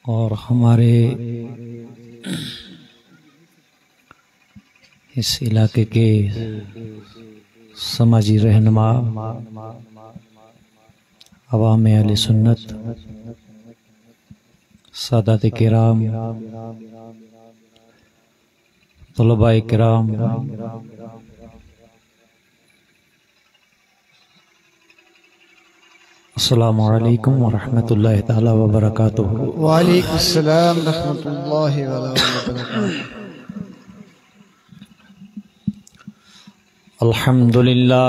اور ہمارے اس علاقے کے سماجی رہنما عوام اہل سنت، سادات کرام، طلباء کرام، السلام علیکم ورحمۃ اللہ تعالی وبرکاتہ۔ وعلیکم السلام ورحمۃ اللہ وبرکاتہ۔ الحمد للہ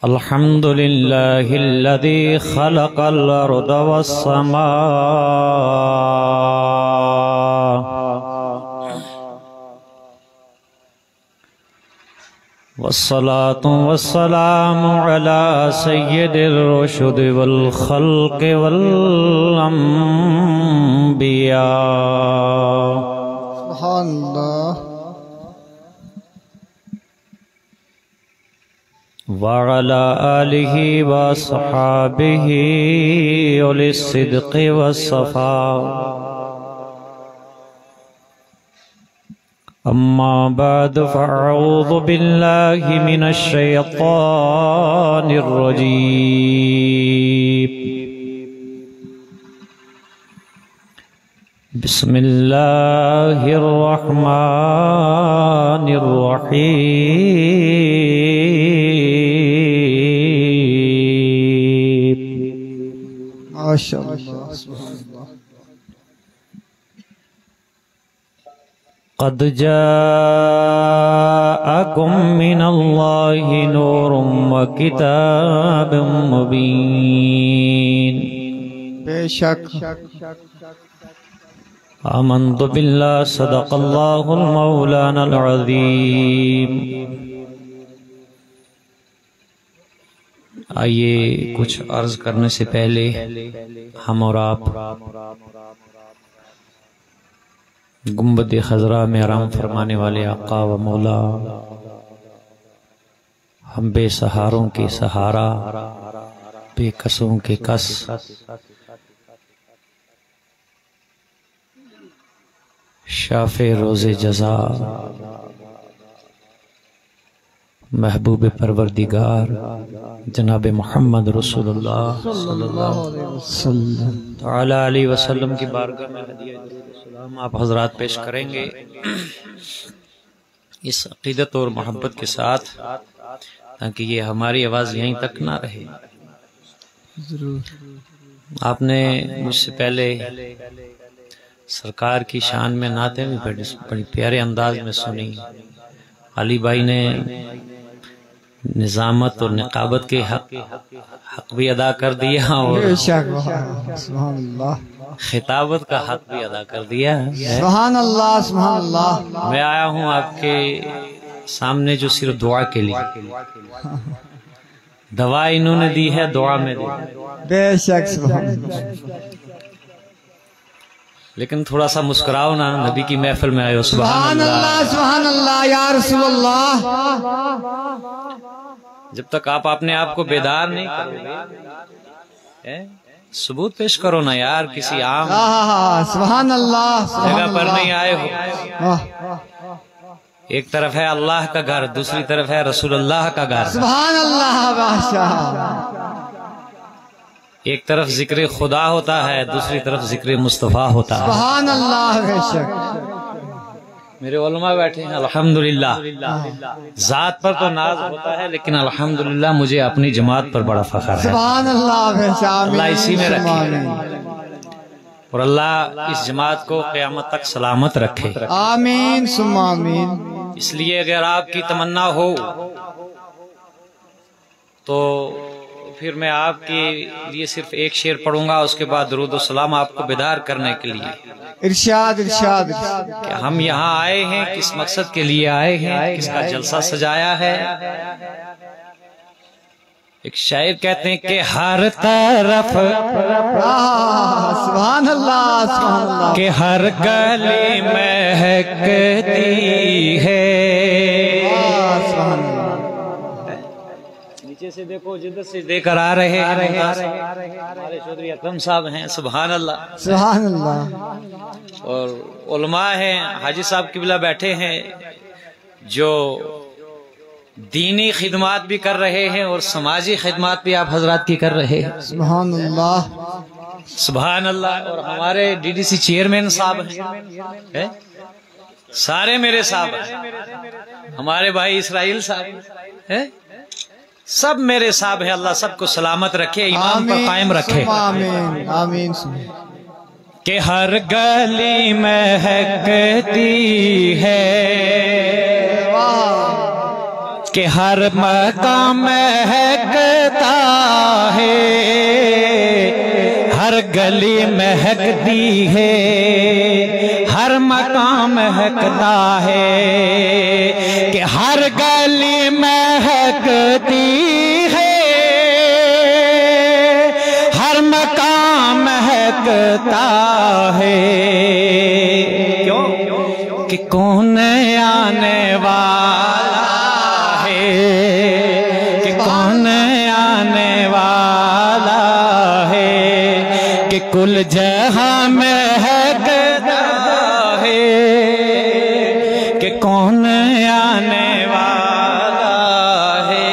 الحمد للہ الذی خلق الارض والسماء والصلاة والسلام على سید الرشد والخلق والانبیاء سبحان اللہ۔ وعلى آلہ وصحابہ أولی الصدق والصفاء، اما بعد فاعوذ باللہ من الشیطان الرجیم، بسم اللہ الرحمن الرحیم۔ ماشاء اللہ، سبحان اللہ۔ قد جاءکم من اللہ نور وکتاب مبین، بے شک آمنت باللہ صدق اللہ المولانا العظیم۔ آئیے کچھ عرض کرنے سے پہلے ہم اور آپ گنبد خضرا میں آرام فرمانے والے آقا و مولا، ہم بے سہاروں کے سہارا، بے کسوں کے کس، شافع روز جزا، محبوب پروردگار جناب محمد رسول اللہ صلی اللہ علیہ وسلم کی بارگاہ میں ہدیہ سلام آپ حضرات پیش کریں گے، اس عقیدت اور محبت کے ساتھ، تاکہ یہ ہماری آواز یہیں تک نہ رہے۔ آپ نے مجھ سے پہلے سرکار کی شان میں نعتیں بھی بڑی پیارے انداز میں سنی۔ علی بھائی نے نظامت اور نقابت کے حق بھی ادا کر دیا اور سبحان اللہ، خطابت کا حق بھی ادا کر دیا۔ سبحان اللہ، سبحان اللہ۔ میں آیا ہوں آپ کے سامنے جو صرف دعا کے لیے، دوا انہوں نے دی ہے، دعا میں دی، بے شک سبحان اللہ۔ لیکن تھوڑا سا مسکراؤ نا، نبی کی محفل میں آئے ہو۔ سبحان اللہ، سبحان اللہ، یا رسول اللہ۔ جب تک آپ اپنے آپ کو بیدار نہیں کرو گے، ثبوت پیش کرو نا یار، کسی عام سبحان اللہ جگہ پر نہیں آئے ہو۔ ایک طرف ہے اللہ کا گھر، دوسری طرف ہے رسول اللہ کا گھر۔ سبحان اللہ، بادشاہ۔ ایک طرف ذکر خدا ہوتا ہے، دوسری طرف ذکر مصطفیٰ ہوتا ہے۔ سبحان اللہ، بے شک۔ میرے علماء بیٹھے ہیں، الحمدللہ۔ ذات پر تو ناز ہوتا ہے، لیکن الحمدللہ مجھے اپنی جماعت پر بڑا فخر ہے۔ سبحان اللہ، بے شک۔ اللہ اسی میں رکھے اور اللہ اس جماعت کو قیامت تک سلامت رکھے، آمین ثم آمین۔ اس لیے اگر آپ کی تمنا ہو تو پھر میں آپ کے لیے صرف ایک شعر پڑھوں گا، اس کے بعد درود و سلام آپ کو بیدار کرنے کے لیے۔ ارشاد ارشاد۔ کہ ہم یہاں آئے ہیں، کس مقصد کے لیے آئے ہیں، کس کا جلسہ سجایا ہے۔ ایک شاعر کہتے ہیں کہ ہر طرف سبحان اللہ، سبحان اللہ، کہ ہر گلی مہکتی ہے۔ سبحان اللہ۔ نیچے سے دیکھو جدت سے دے کر آ رہے ہیں ہمارے چودھری اکرم صاحب ہیں، سبحان اللہ سبحان اللہ، اور علماء ہیں، حاجی صاحب قبلہ بیٹھے ہیں جو دینی خدمات بھی کر رہے ہیں اور سماجی خدمات بھی آپ حضرات کی کر رہے ہیں، سبحان اللہ، سبحان اللہ۔ اور ہمارے ڈی ڈی سی چیئرمین صاحب ہیں، سارے میرے صاحب ہیں، ہمارے بھائی اسرائیل صاحب ہیں، سب میرے صاحب ہیں۔ اللہ سب کو سلامت رکھے، ایمان پر قائم رکھے، آمین آمین۔ کہ ہر گلی مہکتی ہے، کہ ہر مقام مہکتا ہے، ہر گلی مہکتی ہے، ہر مقام مہکتا ہے، کہ ہر گلی مہکتی ہے، ہر مقام مہکتا ہے، کیوں کہ کون آنے والا ہے، کہ کون آنے والا ہے، کہ کل جہاں مہکتا ہے، کہ کون آنے والا ہے۔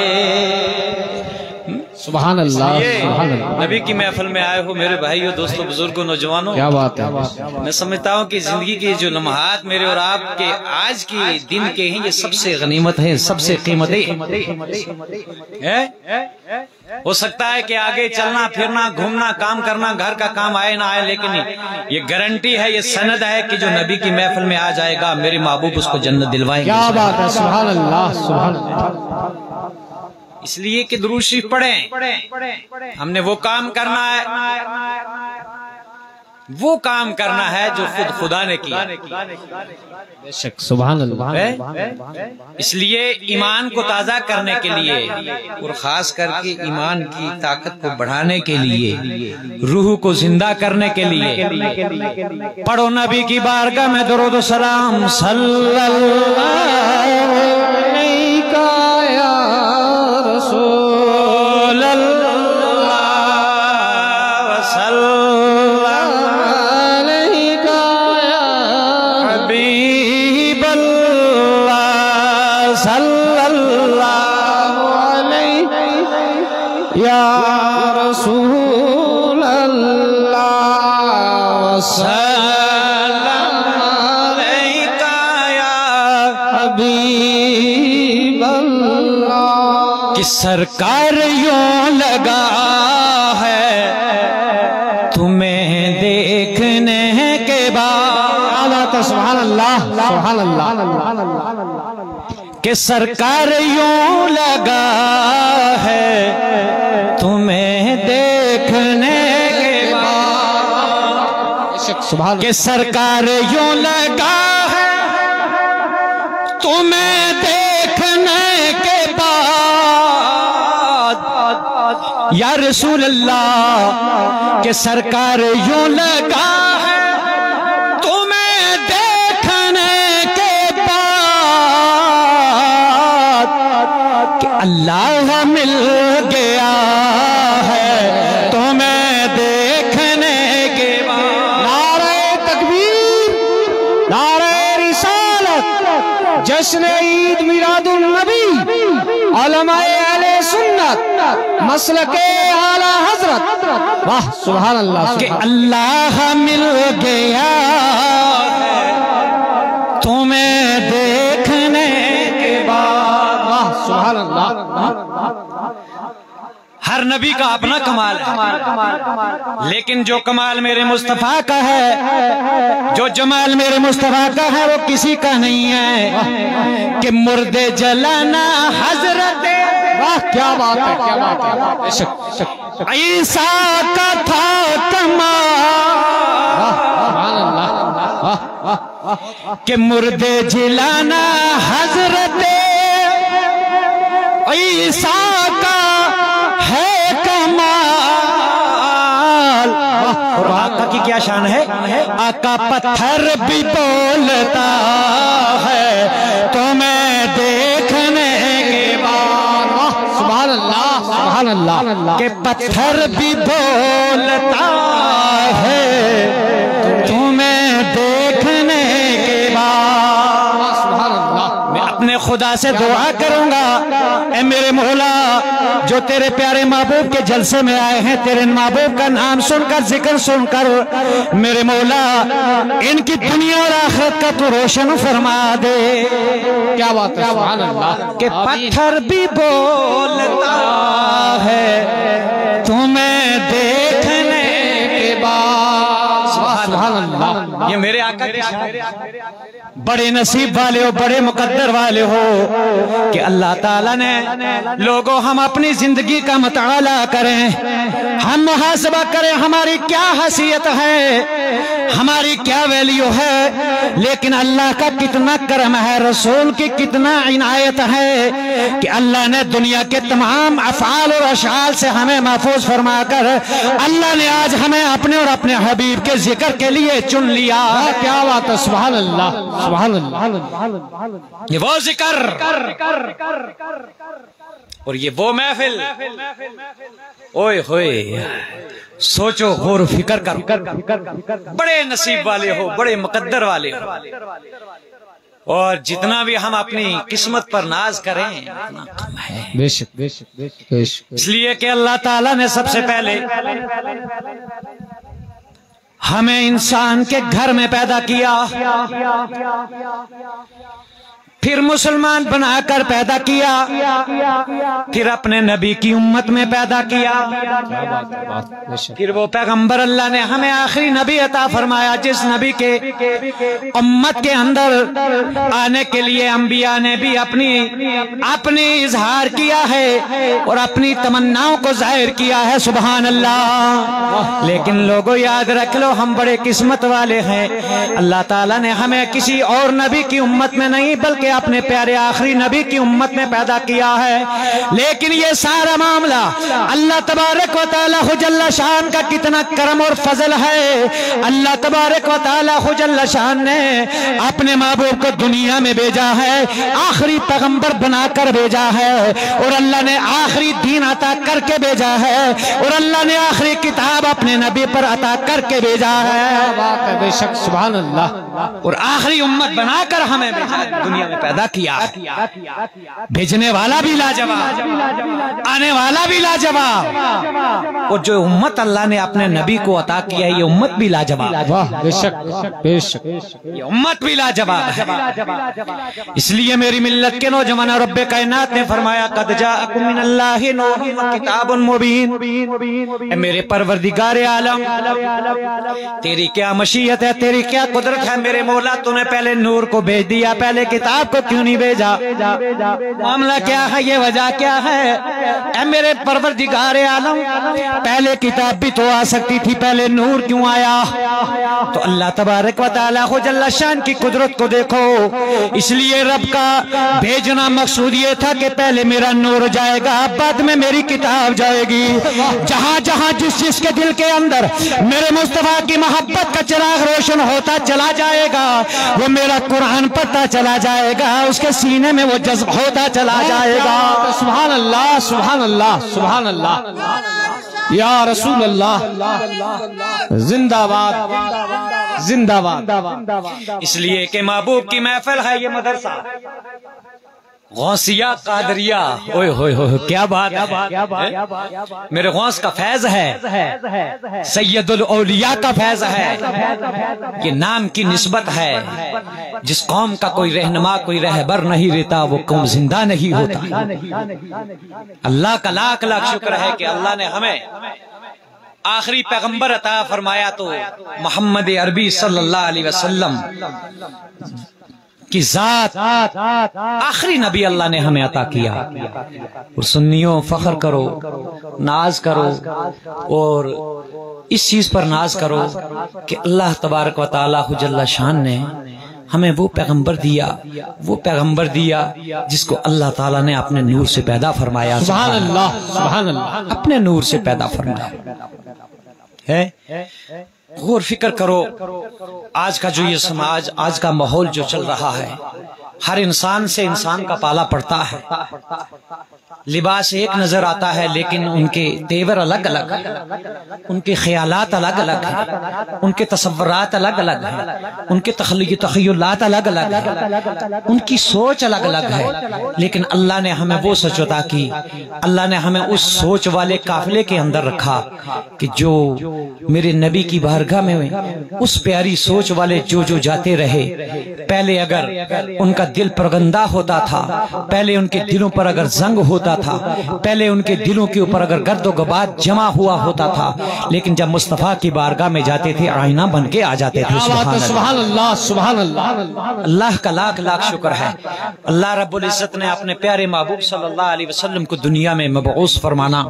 سبحان اللہ سبحان اللہ، نبی کی محفل میں آئے ہو میرے بھائیوں، دوستوں، بزرگوں، نوجوانوں، کیا بات ہے۔ میں سمجھتا ہوں کہ زندگی کے جو لمحات میرے اور آپ کے آج کی دن کے ہیں، یہ سب سے غنیمت ہے، سب سے قیمتی ہے۔ ہو سکتا ہے کہ آگے چلنا پھرنا گھومنا کام کرنا گھر کا کام آئے نہ آئے، لیکن یہ گارنٹی ہے، یہ سند ہے کہ جو نبی کی محفل میں آ جائے گا میرے محبوب اس کو جنت دلوائیں گے۔ کیا بات ہے، سبحان اللہ سبحان اللہ۔ اس لیے کہ درود شریف پڑھیں، ہم نے وہ کام کرنا ہے، وہ کام کرنا ہے جو خود خدا نے کیا، بے شک سبحان اللہ۔ اس لیے ایمان کو تازہ کرنے کے لیے اور خاص کر کے ایمان کی طاقت کو بڑھانے کے لیے، روح کو زندہ کرنے کے لیے پڑھو نبی کی بارگاہ میں درود و سلام صلی اللہ علیہ یا رسول اللہ وسلم علیہ یا حبیب اللہ صلی اللہ علیہ یا رسول اللہ وسلم علیہ یا حبیب اللہ۔ کہ سرکار یوں لگا ہے تمہیں دیکھنے کے بعد، سبحان اللہ سبحان اللہ، کہ سرکار یوں لگا ہے تمہیں دیکھنے کے بعد، سبحان کہ سرکار یوں لگا ہے تمہیں دیکھنے کے بعد، یا رسول اللہ کہ سرکار یوں لگا ہے تمہیں دیکھنے کے بعد، کہ اللہ مل گیا ہے تمہیں دیکھنے کے بعد۔ نعرہ تکبیر، نعرہ رسالت، جشن عید میلاد النبی، علماء اہل سنت، مسلک اعلی حضرت، واہ سبحان اللہ۔ کہ اللہ مل گیا ہے تمہیں دیکھنے کے بعد، واہ سبحان اللہ۔ ہر نبی کا اپنا کمال ہے، لیکن جو کمال میرے مصطفیٰ کا ہے، جو جمال میرے مصطفیٰ کا ہے، وہ کسی کا نہیں ہے۔ کہ مردے جلانا حضرت، واہ کیا بات ہے کیا بات ہے، عیسیٰ کا تھا کمال، سبحان اللہ۔ کہ مردے جلانا حضرت عیسیٰ کا ہے کمال۔ اور آقا کی کیا شان ہے، آقا پتھر بھی بولتا ہے تمہیں دیکھنے کے بعد، سبحان اللہ سبحان اللہ کہ پتھر بھی بولتا ہے تمہیں دیکھنے کے بعد۔ سبحان اللہ، میں اپنے خدا سے دعا کروں گا، اے میرے مولا جو تیرے پیارے محبوب کے جلسے میں آئے ہیں، تیرے محبوب کا نام سن کر، ذکر سن کر، میرے مولا ان کی دنیا اور آخرت کا تو روشن فرما دے۔ کیا بات ہے، سبحان اللہ، کہ پتھر بھی بولتا ہے تمہیں دیکھنے کے بعد۔ سبحان اللہ، یہ میرے آقا کی بڑے نصیب والے ہو، بڑے مقدر والے ہو کہ اللہ تعالیٰ نے لوگوں ہم اپنی زندگی کا مطالعہ کریں، ہم محاسبہ کریں ہماری کیا حیثیت ہے، ہماری کیا ویلیو ہے، لیکن اللہ کا کتنا کرم ہے، رسول کی کتنا عنایت ہے کہ اللہ نے دنیا کے تمام افعال اور اشعال سے ہمیں محفوظ فرما کر اللہ نے آج ہمیں اپنے اور اپنے حبیب کے ذکر کے لیے چن لیا۔ کیا بات ہے، سبحان اللہ، سبحان اللہ، یہ وہ ذکر اور یہ وہ محفل، اوئے ہوئے سوچو، غور و فکر کرو، بڑے نصیب والے ہو، بڑے مقدر والے ہو، اور جتنا بھی ہم اپنی قسمت پر ناز کریں اتنا کم ہے۔ بے شک، بے شک، بے شک، بے شک۔ اس لیے کہ اللہ تعالیٰ نے سب سے پہلے ہمیں انسان کے گھر میں پیدا کیا، پھر مسلمان بنا کر پیدا کیا، پھر اپنے نبی کی امت میں پیدا کیا، پھر وہ پیغمبر اللہ نے ہمیں آخری نبی عطا فرمایا جس نبی کے امت کے اندر آنے کے لیے انبیاء نے بھی اپنی اظہار کیا ہے اور اپنی تمناؤں کو ظاہر کیا ہے، سبحان اللہ۔ لیکن لوگوں یاد رکھ لو، ہم بڑے قسمت والے ہیں، اللہ تعالیٰ نے ہمیں کسی اور نبی کی امت میں نہیں بلکہ اپنے پیارے آخری نبی کی امت میں پیدا کیا ہے۔ لیکن یہ سارا معاملہ اللہ تبارک و تعالیٰ جل شان کا کتنا کرم اور فضل ہے، اللہ تبارک و تعالیٰ جل شان نے اپنے محبوب کو دنیا میں بھیجا ہے، آخری پیغمبر بنا کر بھیجا ہے، اور اللہ نے آخری دین عطا کر کے بھیجا ہے، اور اللہ نے آخری کتاب اپنے نبی پر عطا کر کے بھیجا ہے، بے شک، سبحان اللہ، اور آخری امت بنا کر ہمیں بھیجا ہے، دنیا میں پیدا کیا۔ بھیجنے والا بھی لاجواب، آنے والا بھی لاجواب، اور جو امت اللہ نے اپنے نبی کو عطا کیا ہے یہ امت بھی لاجواب، واہ، بے شک، بے شک، یہ امت بھی لاجواب ہے۔ اس لیے میری ملت کے نوجوان رب کائنات نے فرمایا قد جاءکم من اللہ نور و کتاب مبین، اے میرے پروردگار عالم تیری کیا مشیت ہے، تیری کیا قدرت ہے میرے مولا، تو نے پہلے نور کو بھیج دیا، پہلے کتاب کو کیوں نہیں بھیجا؟ معاملہ کیا ہے، یہ وجہ کیا ہے؟ اے میرے پروردگار عالم پہلے کتاب بھی تو آ سکتی تھی، پہلے نور کیوں آیا؟ تو اللہ تبارک و تعالیٰ جل شان کی قدرت کو دیکھو، اس لیے رب کا بھیجنا مقصود یہ تھا کہ پہلے میرا نور جائے گا، بعد میں میری کتاب جائے گی، جہاں جہاں جس کے دل کے اندر میرے مصطفیٰ کی محبت کا چراغ روشن ہوتا چلا جائے گا، وہ میرا قرآن پڑھتا چلا جائے گا، اس کے سینے میں وہ جذب ہوتا چلا جائے گا۔ سبحان اللہ، سبحان اللہ، سبحان اللہ، یا رسول اللہ، زندہ باد، زندہ باد۔ اس لیے کہ محبوب کی محفل ہے یہ مدرسہ، غوثیہ قادریہ، اوئے ہوئے ہوئے کیا بات ہے، میرے غوث کا فیض ہے، سید الاولیاء کا فیض ہے، یہ نام کی نسبت ہے، جس قوم کا کوئی رہنما کوئی رہبر نہیں رہتا وہ قوم زندہ نہیں ہوتا۔ اللہ کا لاکھ لاکھ شکر ہے کہ اللہ نے ہمیں آخری پیغمبر عطا فرمایا، تو محمد عربی صلی اللہ علیہ وسلم کی ذات آخری نبی اللہ نے ہمیں عطا کیا، اور سنیوں فخر کرو، ناز کرو، اور اس چیز پر ناز کرو کہ اللہ تبارک و تعالیٰ جل شان نے ہمیں وہ پیغمبر دیا جس کو اللہ تعالیٰ نے اپنے نور سے پیدا فرمایا، سبحان اللہ، سبحان اللہ، اپنے نور سے پیدا فرمایا ہے۔ غور فکر کرو، آج کا جو یہ سماج، آج کا ماحول جو چل رہا ہے، ہر انسان سے انسان کا پالا پڑتا ہے، لباس ایک نظر آتا ہے لیکن ان کے تیور الگ الگ ہیں، ان کے خیالات الگ الگ ہیں، ان کے تصورات الگ الگ ہیں، ان کے تخیلات الگ الگ ہیں، ان کی سوچ الگ الگ ہے، لیکن اللہ نے ہمیں وہ سوچ عطا کی، اللہ نے ہمیں اس سوچ والے قافلے کے اندر رکھا کہ جو میرے نبی کی بارگاہ میں اس پیاری سوچ والے جو جاتے رہے، پہلے اگر ان کا دل پرگندہ ہوتا تھا، پہلے ان کے دلوں پر اگر زنگ ہوتا تھا، پہلے ان کے دلوں کے اوپر اگر گرد و غبار جمع ہوا ہوتا تھا، لیکن جب مصطفیٰ کی بارگاہ میں جاتے تھے آئینہ بن کے آ جاتے تھے۔ سبحان اللہ سبحان اللہ۔ اللہ کا لاکھ لاکھ شکر ہے، اللہ رب العزت نے اپنے پیارے محبوب صلی اللہ علیہ وسلم کو دنیا میں مبعوث فرمانا۔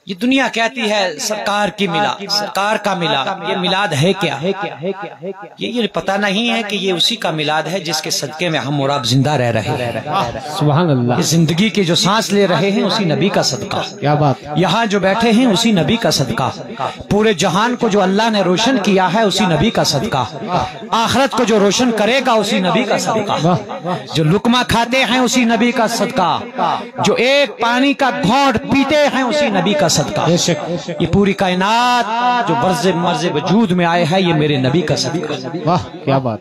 یہ دنیا کہتی ہے سرکار کی میلاد، سرکار کا میلاد، یہ میلاد ہے کیا؟ یہ پتہ نہیں ہے کہ یہ اسی کا میلاد ہے جس کے صدقے میں ہم اور آپ زندہ رہ رہے ہیں۔ سبحان اللہ۔ یہ زندگی کے جو سانس لے رہے ہیں اسی نبی کا صدقہ، کیا بات، یہاں جو بیٹھے ہیں اسی نبی کا صدقہ، پورے جہان کو جو اللہ نے روشن کیا ہے اسی نبی کا صدقہ، آخرت کو جو روشن کرے گا اسی نبی کا صدقہ، جو لقمہ کھاتے ہیں اسی نبی کا صدقہ، جو ایک پانی کا گھونٹ پیتے ہیں اسی نبی کا صدقہ۔ یہ پوری کائنات جو مرز وجود میں آئے ہے یہ میرے نبی کا صدقہ۔ واہ کیا بات۔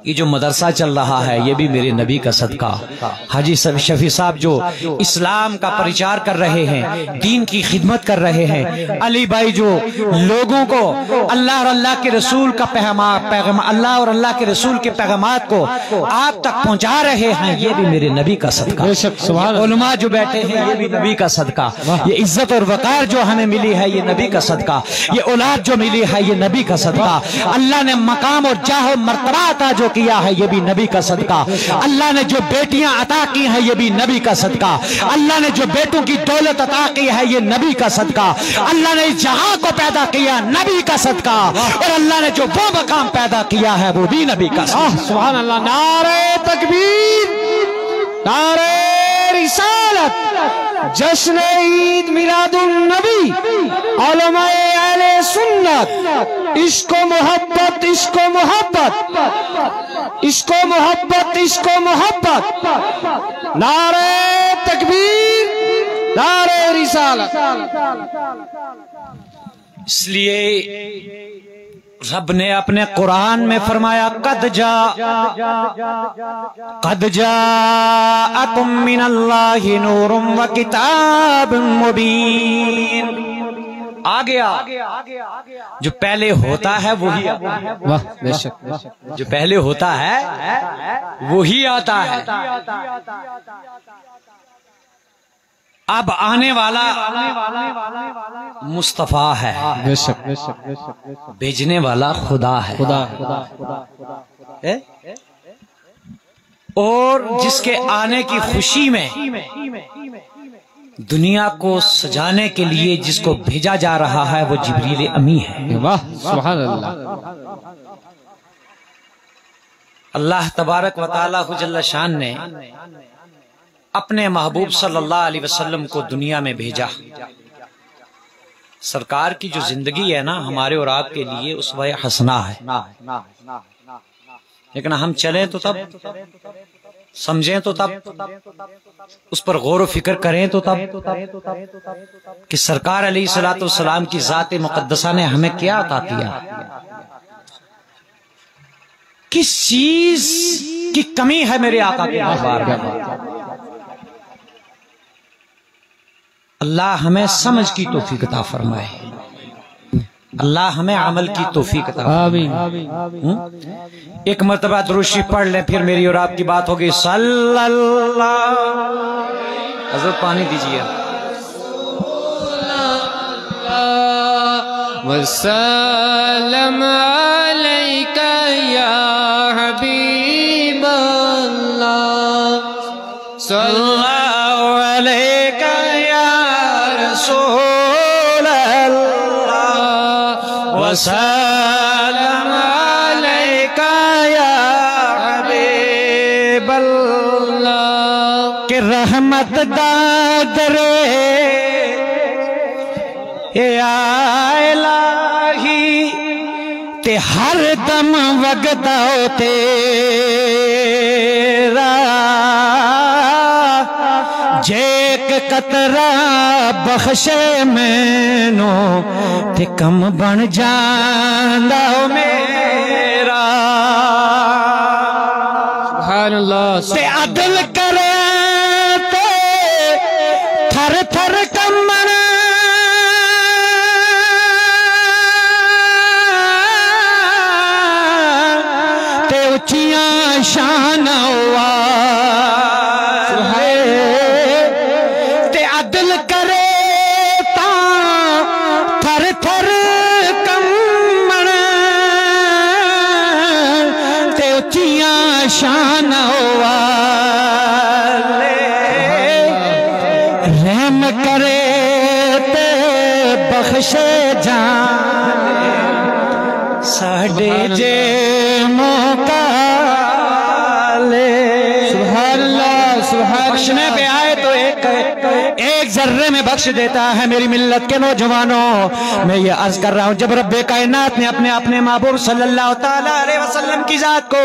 یہ جو مدرسہ چل رہا ہے یہ بھی میرے نبی کا صدقہ۔ حاجی شفیع صاحب جو اسلام کا پرچار کر رہے ہیں، دین کی خدمت کر رہے ہیں، علی بھائی جو لوگوں کو اللہ اور اللہ کے رسول کا پیغام، اللہ اور اللہ کے رسول کے پیغامات کو آپ تک پہنچا رہے ہیں، یہ بھی میرے نبی کا صدقہ۔ علماء جو بیٹھے ہیں یہ بھی نبی کا صدقہ، یہ عزت اور وقار جو ہمیں ملی ہے یہ نبی کا صدقہ، یہ اولاد جو ملی ہے یہ نبی کا صدقہ، اللہ نے مقام اور جاہ و مرتبہ عطا جو کیا ہے یہ بھی نبی کا صدقہ، اللہ نے جو بیٹیاں عطا کی ہیں یہ بھی نبی کا صدقہ، اللہ نے جو بیٹوں کی دولت عطا کی ہے یہ نبی کا صدقہ، اللہ نے اس جہاں کو پیدا کیا نبی کا صدقہ، اور اللہ نے جو وہ مقام پیدا کیا ہے وہ بھی نبی کا صدقہ۔ سبحان اللہ۔ نعرہ تکبیر، نعرہ رسالت، جشن عید میلاد النبی، علماء اہل سنت، عشق و محبت، عشق و محبت، عشق و محبت، عشق و محبت، نعرہ تکبیر، نعرہ رسالت۔ اس لیے رب نے اپنے قرآن میں فرمایا قد جاءکم من اللہ نور و کتاب مبین۔ آ گیا جو پہلے ہوتا ہے وہی آتا ہے، واہ بے شک، جو پہلے ہوتا ہے وہی آتا ہے، اب آنے والا مصطفیٰ ہے، بے شک بے شک بے شک، بھیجنے والا خدا ہے، خدا اور جس کے آنے کی خوشی میں دنیا کو سجانے کے لیے جس کو بھیجا جا رہا ہے وہ جبریل امی ہے۔ واہ سبحان اللہ۔ اللہ تبارک و تعالیٰ جل شان نے اپنے محبوب صلی اللہ علیہ وسلم کو دنیا میں بھیجا۔ سرکار کی جو زندگی ہے نا ہمارے اور آپ کے لیے اسوہ حسنہ ہے، لیکن ہم چلیں تو تب، سمجھیں تو تب، اس پر غور و فکر کریں تو تب کہ سرکار علیہ الصلوۃ والسلام کی ذات مقدسہ نے ہمیں کیا عطا کیا، کس چیز کی کمی ہے میرے آقا کے دربار میں۔ اللہ ہمیں سمجھ کی توفیق عطا فرمائے، اللہ ہمیں عمل کی توفیق عطا فرمائے۔ ایک مرتبہ درود شریف پڑھ لیں پھر میری اور آپ کی بات ہوگی۔ صلی اللہ، حضرت پانی دیجیے۔ وسلم علیک یا حبیب اللہ، صلی اللہ علیک یا رسول اللہ، وسلم علیک یا حبیب اللہ، کہ رحمت دادرے یا الہی تے ہر دم وگدا تیرا جے ایک قطرہ بخشے مینو تے کم بن جاندا میرا سبحان اللہ تے عدل کرے تے تھر تھر کمن تے اچیاں شان تے عدل کرے تا تھر تھر کمن تے اچیاں شان رحم کرے تے بخشے جان ساڑھے جے موقع لے سبحان اللہ سبحان بخشنے پہ آئے تو ایک ذرے میں بخش دیتا ہے میری ملت کے نوجوانوں میں یہ عرض کر رہا ہوں جب رب کائنات نے اپنے محبوب صلی اللہ تعالیٰ علیہ وسلم کی ذات کو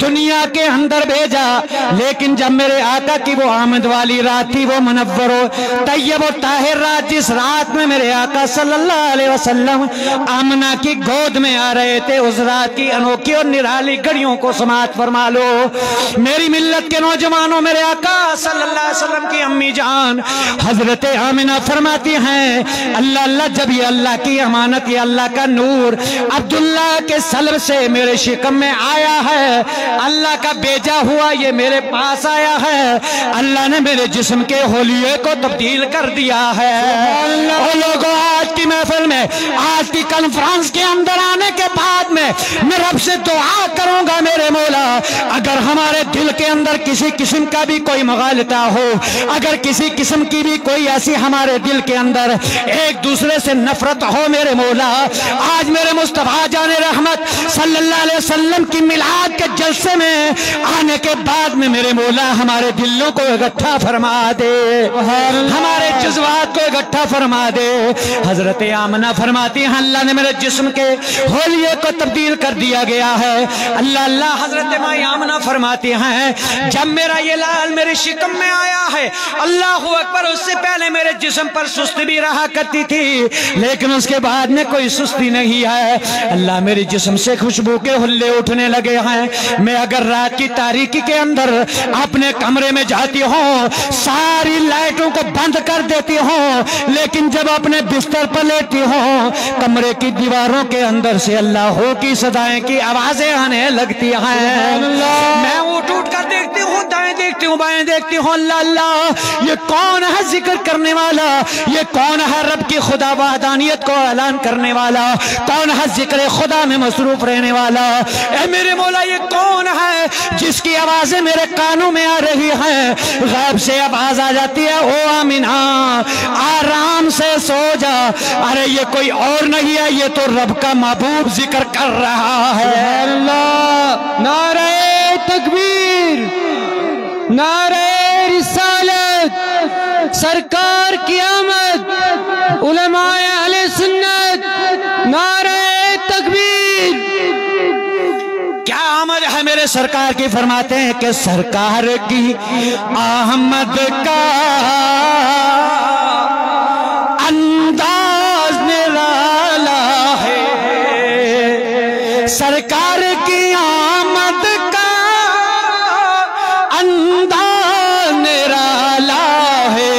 دنیا کے اندر بھیجا لیکن جب میرے آقا کی وہ آمد والی رات تھی وہ منور و طیب و طاہر رات جس رات میں میرے آقا صلی اللہ علیہ وسلم آمنہ کی گود میں آ رہے تھے اس رات کی انوکھی اور نرالی گھڑیوں کو سماعت فرما لو میری ملت کے نوجوانوں میرے آقا صلی اللہ علیہ وسلم کی امی جان حضرت آمنہ فرماتی ہیں اللہ اللہ جب یہ اللہ کی امانت یہ اللہ کا نور عبداللہ کے سلب سے میرے شکم میں آیا ہے اللہ کا بیجا ہوا یہ میرے پاس آیا ہے اللہ نے میرے جسم کے ہولیے کو تبدیل کر دیا ہے اور لوگوں آج کی محفل میں آج کی کانفرنس کے اندر آنے کے بعد میں رب سے دعا کروں گا میرے مولا اگر ہمارے دل کے اندر کسی قسم کا بھی کوئی مغالطہ ہو اگر کسی قسم کی بھی کوئی ایسی ہمارے دل کے اندر ایک دوسرے سے نفرت ہو میرے مولا آج میرے مصطفیٰ جان رحمت صلی اللہ علیہ وسلم کی میلاد کے جلسے میں آنے کے بعد میں میرے مولا ہمارے دلوں کو اکٹھا فرما دے ہمارے جذبات کو اکٹھا فرما دے حضرت آمنہ فرماتی ہیں اللہ نے میرے جسم کے ہولیے کو تبدیل کر دیا گیا ہے اللہ اللہ حضرت ماں آمنہ فرماتی ہیں جب میرا یہ لال میرے شکم میں آیا ہے اللہ اکبر اس سے پہلے میرے جسم پر سستی بھی رہا کرتی تھی لیکن اس کے بعد میں کوئی سستی نہیں ہے اللہ میرے جسم سے خوشبو کے حلے اٹھنے لگے ہیں میں اگر رات کی تاریکی کے اندر اپنے کمرے میں جاتی ہوں ساری لائٹوں کو بند کر دیتی ہوں لیکن جب اپنے بستر پر لیٹی ہوں کمرے کی دیواروں کے اندر سے اللہ کی صدائیں کی آوازیں آنے لگتی ہیں میں اٹھ اٹھ کر دیکھتی ہوں دائیں دیکھتی ہوں بائیں دیکھتی ہوں اللہ اللہ یہ کون ہے ذکر کرنے والا یہ کون ہے رب کی خدا وحدانیت کو اعلان کرنے والا کون ہے ذکر خدا میں مصروف رہنے والا اے میرے مولا یہ کون ہے جس کی آوازیں میرے کانوں میں آ رہی ہیں غیب سے آواز آ جاتی ہے او آمنہ آرام سے سو جا ارے یہ کوئی اور نہیں ہے یہ تو رب کا محبوب ذکر کر رہا ہے اللہ نعرہ تکبیر نعرہ رسالت سرکار کی آمد علماء اہل سنت نعرہ تکبیر کیا آمد ہے میرے سرکار کی فرماتے ہیں کہ سرکار کی آمد کا انداز نرالا ہے سرکار کی آمد کا انداز نرالا ہے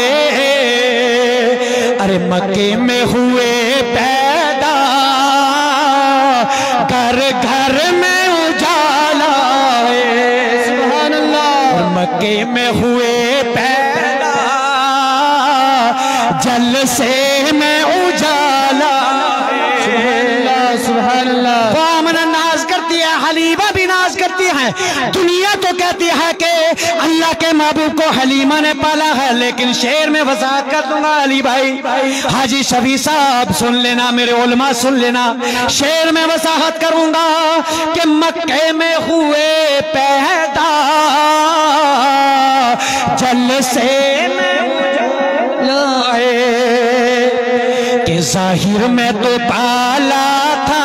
ارے مکے میں ہوئے پیدا گھر گھر میں اجالا ہے سبحان اللہ مکے میں ہوئے پیدا جلسے میں اجالا سبحان اللہ وہ آمنہ ناز کرتی ہے حلیمہ بھی ناز کرتی ہے دنیا تو کہتی ہے کہ اللہ کے محبوب کو حلیمہ نے پالا ہے لیکن شعر میں وضاحت کر دوں گا علی بھائی حاجی شفیع صاحب سن لینا میرے علماء سن لینا شعر میں وضاحت کروں گا کہ مکے میں ہوئے پیدا جلسے میں کہ ظاہر میں تو پالا تھا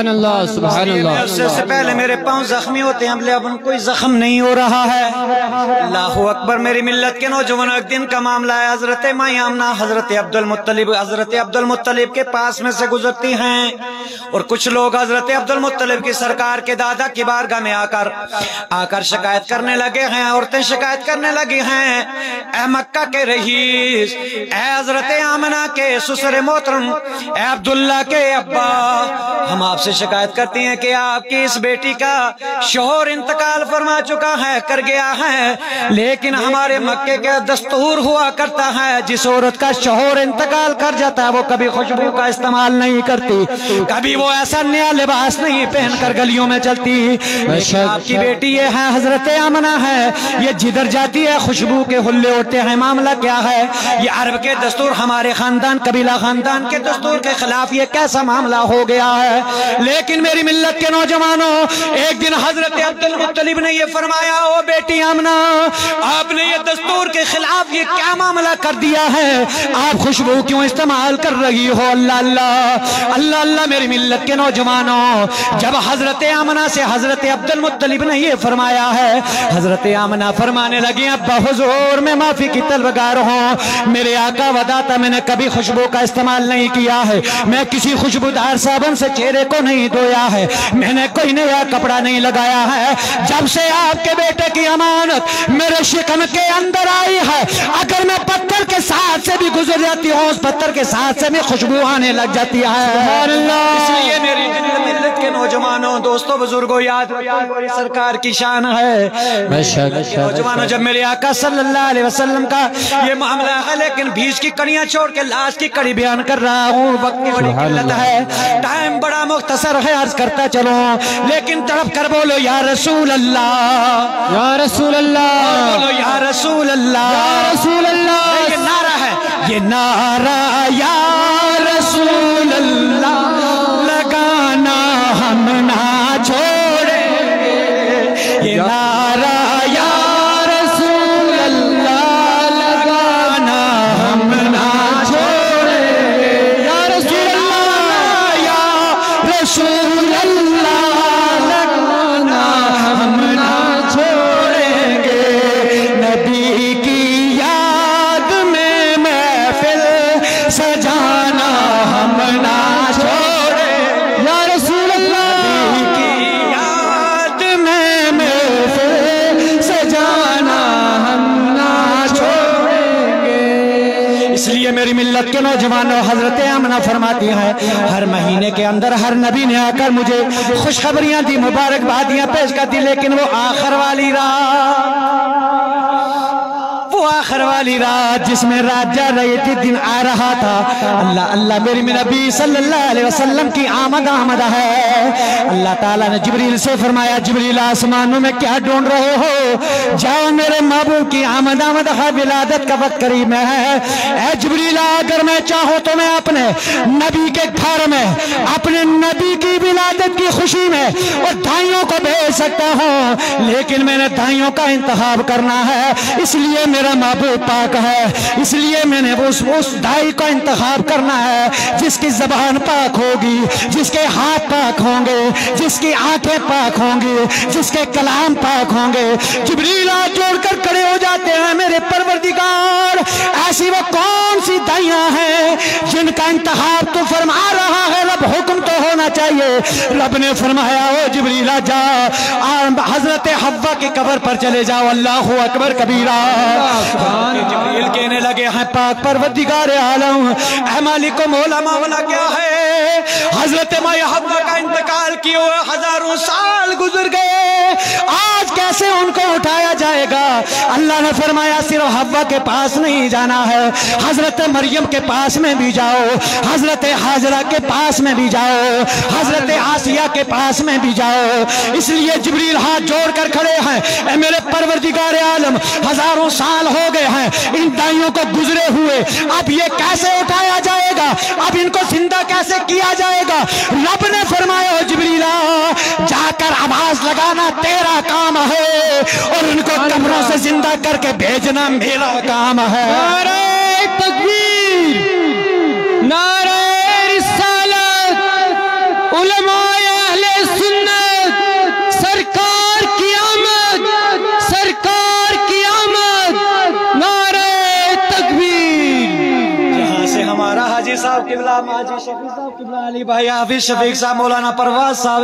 سبحان اللہ سبحان اللہ. اس سے پہلے میرے پاؤں زخمی ہوتے ہیں، اب ان کوئی زخم نہیں ہو رہا ہے. اللہ اکبر. میری ملت کے نوجوانوں، ایک دن کا معاملہ ہے. حضرت ماں آمنہ حضرت عبد المطلب کے پاس میں سے گزرتی ہیں، اور کچھ لوگ حضرت عبد المطلب کی سرکار کے دادا کی بارگاہ میں آ کر شکایت کرنے لگے ہیں. عورتیں شکایت کرنے لگی ہیں، اے مکہ کے رئیس، اے حضرت آمنہ کے سسر محترم، اے عبداللہ کے ابا، ہم آپ سے شکایت کرتی ہیں کہ آپ کی اس بیٹی کا شوہر انتقال فرما چکا ہے، کر گیا ہے، لیکن ہمارے مکے کا دستور ہوا کرتا ہے جس عورت کا شوہر انتقال کر جاتا ہے وہ کبھی خوشبو کا استعمال نہیں کرتی، کبھی وہ ایسا نیا لباس نہیں پہن کر گلیوں میں چلتی. آپ کی بیٹی یہ ہے حضرت آمنہ ہے، یہ جدھر جاتی ہے خوشبو کے حلے اڑتے ہیں. معاملہ کیا ہے؟ یہ عرب کے دستور ہمارے خاندان قبیلہ خاندان کے دستور کے خلاف یہ کیسا معاملہ ہو گیا ہے؟ لیکن میری ملت کے نوجوانوں، ایک دن حضرت عبد المطلب نے یہ فرمایا، او بیٹی آمنہ، آپ نے یہ دستور کے خلاف یہ کیا معاملہ کر دیا ہے؟ آپ خوشبو کیوں استعمال کر رہی ہو؟ اللہ اللہ اللہ اللہ. میری ملت کے نوجوانوں، جب حضرت آمنہ سے حضرت عبد المطلب نے یہ فرمایا ہے، حضرت آمنہ فرمانے لگی، ابا حضور میں معافی کی طلبگار ہوں، میرے آقا وداتا میں نے کبھی خوشبو کا استعمال نہیں کیا ہے، میں کسی خوشبودار صابن سے چہرے کو نہیں دھویا ہے، میں نے کوئی نیا کپڑا نہیں لگایا ہے. جب سے آپ کے بیٹے کی امانت میرے شکم کے اندر آئی ہے، اگر میں پتھر کے ساتھ سے بھی گزر جاتی ہوں، اس پتھر کے ساتھ سے بھی خوشبو آنے لگ جاتی ہے. سبحان اللہ. اس لیے میری ملت کے نوجوانوں، دوستوں، بزرگوں، یاد رکھو سرکار کی شان ہے. نوجوانوں، جب میرے آقا صلی اللہ علیہ وسلم کا یہ معاملہ ہے، لیکن بیچ کی کڑیاں چھوڑ کے لاش کی کڑی بیان کر رہا ہوں، وقت کی بڑی قلت ہے، ٹائم بڑا مختصر ہے، عرض کرتا چلو، لیکن تڑپ کر بولو یا رسول اللہ، یا رسول اللہ، بولو یا رسول اللہ، یا رسول اللہ. یہ نعرہ ہے، یہ نعرہ یا رسول اللہ لگانا ہم نہ چھوڑیں گے، یہ نعرہ یا رسول اللہ لگانا ہم نہ چھوڑیں گے، یا رسول اللہ، یا رسول اللہ لگانا ہم نہ چھوڑیں گے. نبی کی یاد میں محفل سجانا ہم نہ چھوڑیں، یا رسول اللہ کی یاد میں محفل سجانا ہم نہ چھوڑیں گے. اس لیے میری ملت کے نوجوانوں، حضرت آمنہ فرماتی ہیں، ہر مہینے کے اندر ہر نبی نے آ کر مجھے خوشخبریاں دی، مبارکبادیاں پیش کر دی، لیکن وہ آخر والی رات جس میں رات جا رہی تھی، دن آ رہا تھا. اللہ اللہ. میری نبی صلی اللہ علیہ وسلم کی آمد ہے. اللہ تعالیٰ نے جبریل سے فرمایا، جبریل آسمانوں میں کیا ڈھونڈ رہے ہو؟ جاؤ میرے محبوب کی آمد ہے، ولادت کا وقت قریب میں ہے. اے جبریل، اگر میں چاہوں تو میں اپنے نبی کے گھر میں اپنے نبی کی ولادت کی خوشی میں اور دھائیوں کو بھیج سکتا ہوں، لیکن میں نے دھائیوں کا انتخاب کرنا ہے. اس لیے میرا محبوب پاک ہے، اس لیے میں نے اس دائی کو انتخاب کرنا ہے جس کی زبان پاک ہوگی، جس کے ہاتھ پاک ہوں گے، جس کی آنکھیں پاک ہوں گی، جس کے کلام پاک ہوں گے. جبریل ہاتھ جوڑ کر کھڑے ہو جاتے ہیں، میرے پروردگار، ایسی وہ کون سی دائیاں ہیں جن کا انتخاب تو فرما رہا ہے؟ رب حکم تو ہونا چاہیے. رب نے فرمایا، او جبریل جا، حضرت حوا کی قبر پر چلے جاؤ. اللہ اکبر کبیرہ. جبریل کہنے لگے ہیں، پاک پروردگار عالم، اے مالک و مولا، معاملہ کیا ہے؟ حضرت ماں حوا کا انتقال کیے ہوئے ہزاروں سال گزر گئے، آج کیسے ان کو اٹھایا جائے گا؟ اللہ نے فرمایا، صرف حوا کے پاس نہیں جانا ہے، حضرت مریم کے پاس میں بھی جاؤ، حضرت حاجرہ کے پاس میں بھی جاؤ، حضرت آسیہ کے پاس میں بھی جاؤ. اس لیے جبریل ہاتھ جوڑ کر کھڑے ہیں، اے میرے پروردگار عالم، ہزاروں سال ہو گئے ہیں ان دائیوں کو گزرے ہوئے، اب یہ کیسے اٹھایا جائے گا؟ اب ان کو زندہ کیسے کیا جائے گا؟ رب نے فرمایا، جبریل جا کر آواز لگانا تیرا کام ہے، اور ان کو قبروں سے زندہ کر کے بھیجنا میرا کام ہے. نعرہ تکبیر، نعرہ رسالت، علماء صاحب قبلہ، ماجی شفیق صاحب قبلہ، علی بھائی حافظ شفیق صاحب، مولانا پرواز صاحب،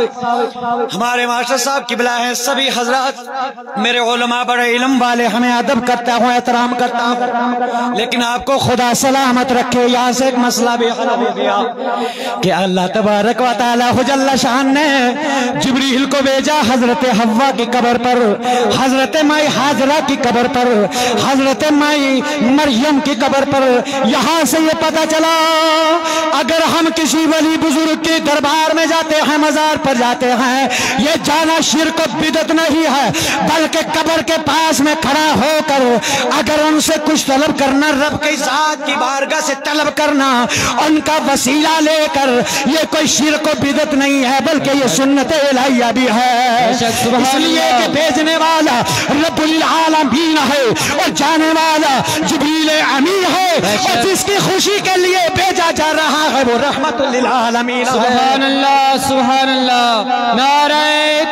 ہمارے ماسٹر صاحب قبلہ ہیں، سبھی حضرات میرے علماء بڑے علم والے، ہمیں ادب کرتا ہوں، احترام کرتا ہوں، لیکن آپ کو خدا سلامت رکھے۔ یہاں سے ایک مسئلہ بھی حل ہو گیا کہ اللہ تبارک و تعالی جل شان نے جبریل کو بھیجا حضرت حوا کی قبر پر، حضرت مائی حاجرہ کی قبر پر، حضرت مائی مریم کی قبر پر۔ یہاں سے یہ پتہ چلا اگر ہم کسی ولی بزرگ کے دربار میں جاتے ہیں، مزار پر جاتے ہیں، یہ جانا شرک و بدعت نہیں ہے، بلکہ قبر کے پاس میں کھڑا ہو کر اگر ان سے کچھ طلب کرنا، رب کی ذات کی بارگاہ سے طلب کرنا، ان کا وسیلہ لے کر، یہ کوئی شرک و بدعت نہیں ہے، بلکہ یہ سنت الہیہ بھی ہے۔ اس لیے کہ بھیجنے والا رب العالمین ہے اور جانے والا جبریل امین ہے، اور جس کی خوشی کے لیے بھیجا جا رہا ہے وہ رحمت للعالمین ہے۔ سبحان اللہ، سبحان اللہ، نعرہ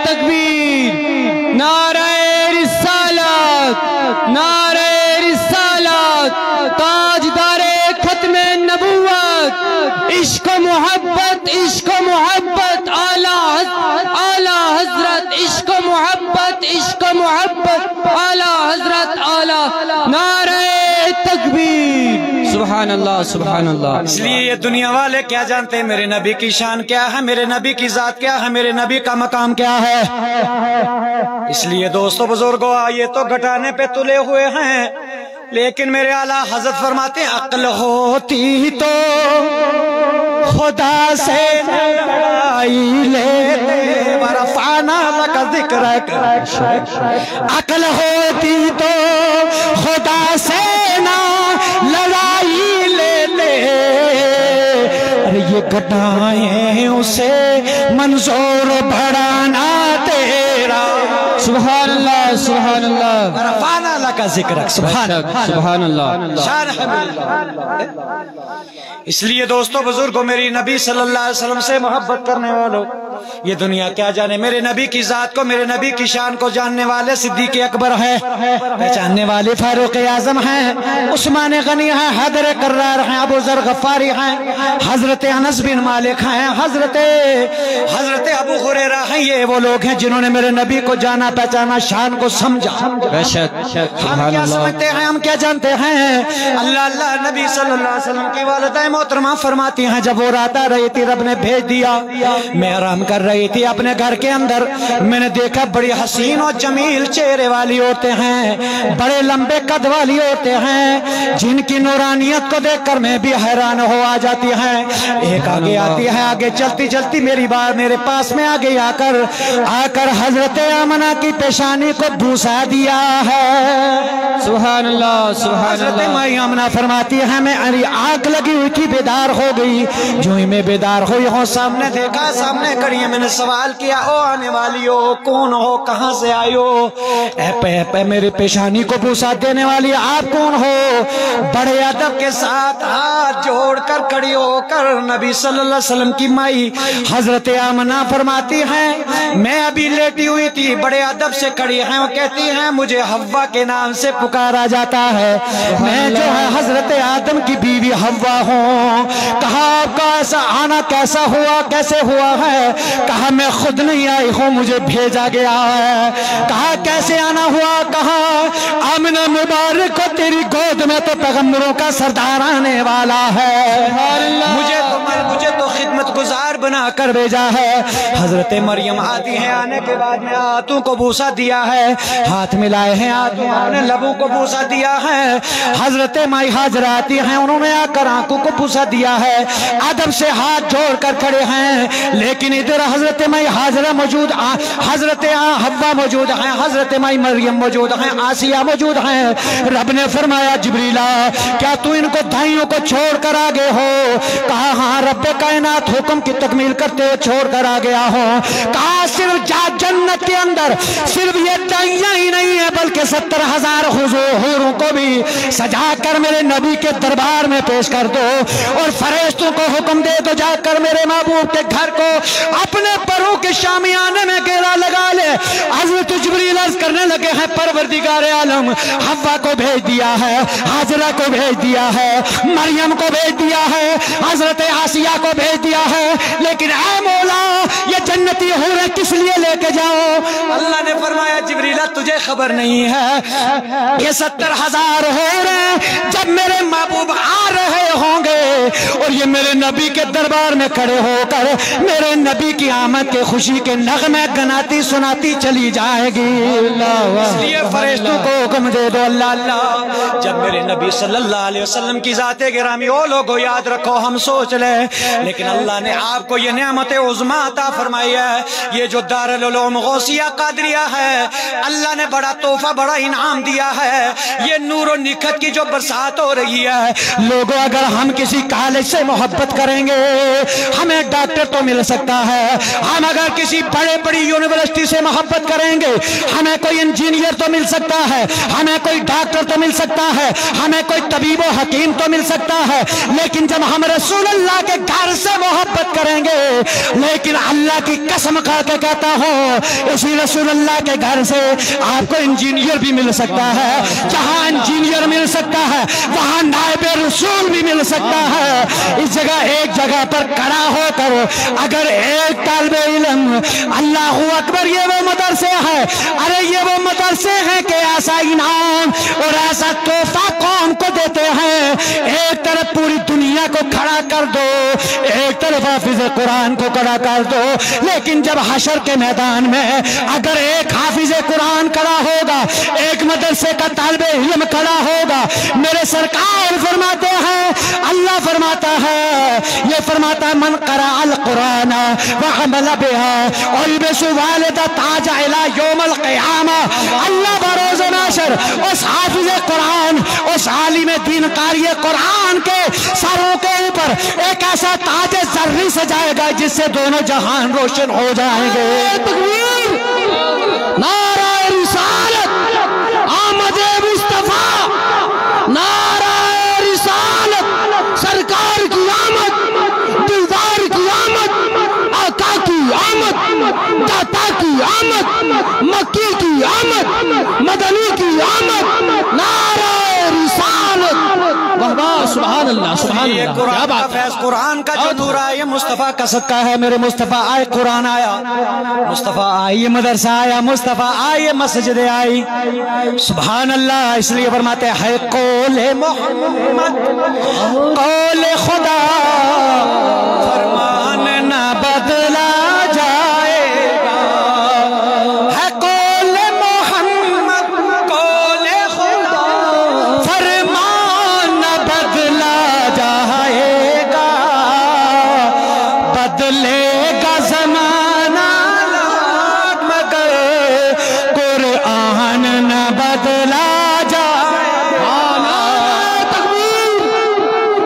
تکبیر، نعرہ رسالت، نعرہ رسالت، تاجدار ختم نبوت، عشق و محبت، عشق و محبت، اعلیٰ حضرت، عشق و محبت، عشق و محبت، اعلیٰ حضرت، اعلیٰ، نعرہ تکبیر، سبحان اللہ، سبحان اللہ۔ اس لیے یہ دنیا والے کیا جانتے ہیں میرے نبی کی شان کیا ہے، میرے نبی کی ذات کیا ہے، میرے نبی کا مقام کیا ہے۔ اس لیے دوستو بزرگوں، یہ تو گھٹانے پہ تلے ہوئے ہیں، لیکن میرے اعلیٰ حضرت فرماتے ہیں عقل ہوتی تو خدا سے لڑائی لیتے، ورفعنا لک ذکرک، عقل ہوتی تو خدا سے نہ لڑائی لیتے، ارے یہ گھٹائیں اسے منظور بڑھانا تیرا، سبحان اللہ، سبحان اللہ، ورفعنا لک ذکرک، سبحان اللہ، سبحان اللہ، شان ہے۔ اس لیے دوستو بزرگوں، میری نبی صلی اللہ علیہ وسلم سے محبت کرنے والوں، یہ دنیا کیا جانے، میرے نبی کی ذات کو، میرے نبی کی شان کو جاننے والے صدیق اکبر ہے، پہچاننے والے فاروق اعظم ہیں، عثمان غنی ہیں، حیدر کرار ہیں، ابو ذر غفاری ہیں، حضرت انس بن مالک ہیں، حضرت ابو ہریرہ ہیں۔ یہ وہ لوگ ہیں جنہوں نے میرے نبی کو جانا، پہچانا، شان کو سمجھا۔ ہم کیا سمجھتے ہیں، ہم کیا جانتے ہیں؟ اللہ نبی صلی اللہ علیہ وسلم کی والدہ محترمہ فرماتی ہیں جب وہ رات آ رہی تھی، رب نے بھیج دیا، میں آرام کر رہی تھی اپنے گھر کے اندر، میں نے دیکھا بڑی حسین اور جمیل چہرے والی عورتیں ہیں، بڑے لمبے قد والی عورتیں ہیں، جن کی نورانیت کو دیکھ کر میں بھی حیران ہو آ جاتی ہیں۔ ایک آگے آتی ہے، آگے چلتی چلتی میرے پاس میں آگے آ کر حضرت آمنہ کی پیشانی کو بوسا دیا ہے۔ سبحان اللہ، سبحان حضرت اللہ۔ مائی آمنہ فرماتی ہے میں آنکھ لگی ہوئی تھی، بیدار ہو گئی، جو ہی میں بیدار ہوئی ہوں سامنے دیکھا، سامنے کھڑی ہے، میں نے سوال کیا، او آنے والی ہو، کون ہو، کہاں سے آئی ہو؟ اے میرے پیشانی کو بوسا دینے والی آپ کون ہو؟ بڑے ادب کے ساتھ ہاتھ جوڑ کر کھڑی ہو کر نبی صلی اللہ علیہ وسلم کی مائی حضرت آمنہ فرماتی ہیں میں ابھی لیٹی ہوئی تھی، بڑے ادب سے کھڑی ہیں، وہ کہتی ہیں مجھے حوا کے نام سے پکارا جاتا ہے، میں جو ہے حضرت آدم کی بیوی حوا ہوں۔ کہا آپ کا ایسا آنا کیسا ہوا، کیسے ہوا ہے؟ کہا میں خود نہیں آئی ہوں، مجھے بھیجا گیا ہے۔ کہا کیسے آنا ہوا؟ کہا آمنہ مبارک کو تیری گود میں تو پیغمبروں کا سردار آنے والا ہے، مجھے تو خدمت گزار بنا کر بھیجا ہے۔ حضرت مریم آتی ہیں، آنے کے بعد میں ہاتھوں کو بوسا دیا ہے، ہاتھ ملائے ہیں، ہاتھوں نے لبوں کو بوسا دیا ہے۔ حضرت مائی حاجرہ آتی ہیں، انہوں نے آ کر آنکھوں کو بوسا دیا ہے، ادب سے ہاتھ جوڑ کر کھڑے ہیں، لیکن ادھر حضرت مائی حاجرہ موجود، حضرت حوا موجود ہیں، حضرت مائی مریم موجود ہیں، آسیہ موجود ہیں۔ رب نے فرمایا جبریلا کیا تو ان کو دائیوں کو چھوڑ کر آگے ہو؟ کہا ہاں رب کائنات حکم کی تکمیل کرتے ہوئے چھوڑ کر آ گیا ہوں۔ کہا صرف جنت کے اندر صرف یہ دائیاں ہی نہیں ہیں بلکہ 70,000 حوروں کو بھی سجا کر میرے نبی کے دربار میں پیش کر دو، اور فرشتوں کو حکم دے دو جا کر میرے محبوب کے گھر کو اپنے پروں کے شامیانے میں گھیرا لگا لے۔ حضرت جبریل عرض کرنے لگے ہیں پروردگار عالم حوا کو بھیج دیا دیا ہے, حاجرہ کو بھیج دیا ہے, مریم کو بھیج دیا ہے, حضرت آسیہ کو بھیج دیا ہے, لیکن اے مولا یہ جنتی حوریں کس لیے لے کے جاؤ؟ اللہ نے فرمایا جبریل تجھے خبر نہیں ہے, یہ 70,000 حوریں جب میرے محبوب آ رہے ہوں گے اور یہ میرے نبی کے دربار میں کھڑے ہو کر میرے نبی کی آمد کے خوشی کے نغمے گناتی سناتی چلی جائے گی. اس لیے فرشتوں کو حکم دے دو اللہ اللہ, جب میرے نبی صلی اللہ علیہ وسلم کی ذات گرامی او لوگو یاد رکھو ہم سوچ لیں, لیکن اللہ نے آپ کو یہ نعمت عظمیٰ عطا فرمائی ہے. یہ جو دارالعلوم غوثیہ قادریہ ہے اللہ نے بڑا تحفہ بڑا انعام دیا ہے. یہ نور و نکھت کی جو برسات ہو رہی ہے, لوگوں اگر ہم کسی کالج سے محبت کریں گے ہمیں ڈاکٹر تو مل سکتا ہے, ہم اگر کسی بڑی یونیورسٹی سے محبت کریں گے ہمیں کوئی انجینئر تو مل سکتا ہے, ہمیں کوئی ڈاکٹر تو مل سکتا ہے, ہمیں کوئی طبیب و حکیم تو مل سکتا ہے, لیکن جب ہم رسول اللہ کے گھر سے محبت کریں گے, لیکن اللہ کی قسم کھا کے کہتا ہوں اسی رسول اللہ کے گھر سے آپ کو انجینئر بھی مل سکتا ہے. جہاں انجینئر مل سکتا ہے وہاں نائب رسول بھی مل سکتا ہے. اس جگہ ایک جگہ پر کھڑا ہو کر اگر ایک طالب علم اللہ اکبر یہ وہ مدرسے ہیں, ارے یہ وہ مدرسے ہیں کہ ایسا انعام اور ایسا تحفہ قوم کو دیتے ہیں. ایک طرف پوری دنیا کو کھڑا کر دو, ایک طرف حافظ قرآن کو کھڑا کر دو, لیکن جب حشر کے میدان میں اگر ایک حافظ قرآن کھڑا ہوگا, ایک مدرسے کا طالب علم کھڑا ہوگا, میرے سرکار فرماتے ہیں, اللہ فرماتا ہے, یہ فرماتا ہے من قرأ القرآن وعمل بها البس والدہ تاج الی یوم القیامہ. اللہ بروز محشر اس حافظ قرآن, اس عالم دین قاری قرآن کے سروں کے اوپر ایک ایسا تاج زرعی سجائے گا جس سے دونوں جہان روشن ہو جائیں گے. تکبیر, نعرہ رسالت, آمد مصطفیٰ, نعرہ رسالت, سرکار کی آمد, دیدار کی آمد, آقا کی آمد, داتا کی آمد, مکی کی آمد, مدنی کی آمد, نعرہ رسالت. سبحان اللہ سبحان اللہ. قرآن کا فیض, قرآن کا جو نور ہے یہ مصطفیٰ کا صدقہ ہے. میرے مصطفیٰ آئے, قرآن آیا, مصطفیٰ آئے, یہ مدرسہ آیا, مصطفیٰ آئے, مسجد آئی. سبحان اللہ. اس لیے فرماتے ہیں قول محمد قول خدا, فرمان نہ بدلا جائے گا. ہے قول محمد قول خدا, فرمان نہ بدلا جائے گا. بدلے گا زمانہ مگر قرآن نہ بدلا جائے گا. تکبیر,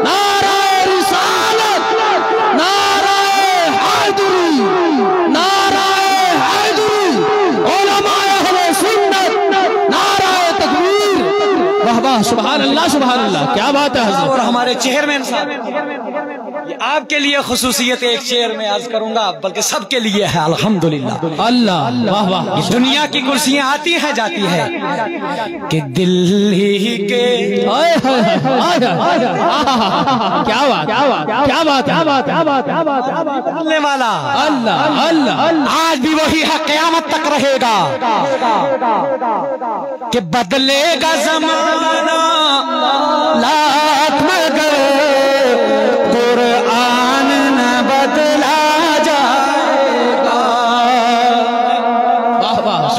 نعرہ رسالت, نعرہ حیدری, نعرہ حیدری, علماء اہل سنت, نعرہ تکبیر. واہ واہ, سبحان اللہ سبحان اللہ. کیا بات ہے حضرت. اور ہمارے چہر میں انسان, یہ آپ کے لیے خصوصیت ایک شعر میں عرض کروں گا بلکہ سب کے لیے ہے. الحمدللہ. اللہ واہ واہ. دنیا کی کرسیاں آتی ہیں جاتی ہیں کہ دل ہی کے کیا بات کیا بات کیا بات کیا بات کیا بات بدلنے والا اللہ اللہ آج بھی وہی ہے, قیامت تک رہے گا کہ بدلے گا زمانہ لات مگر قرآن نہ بدلا جائے گا.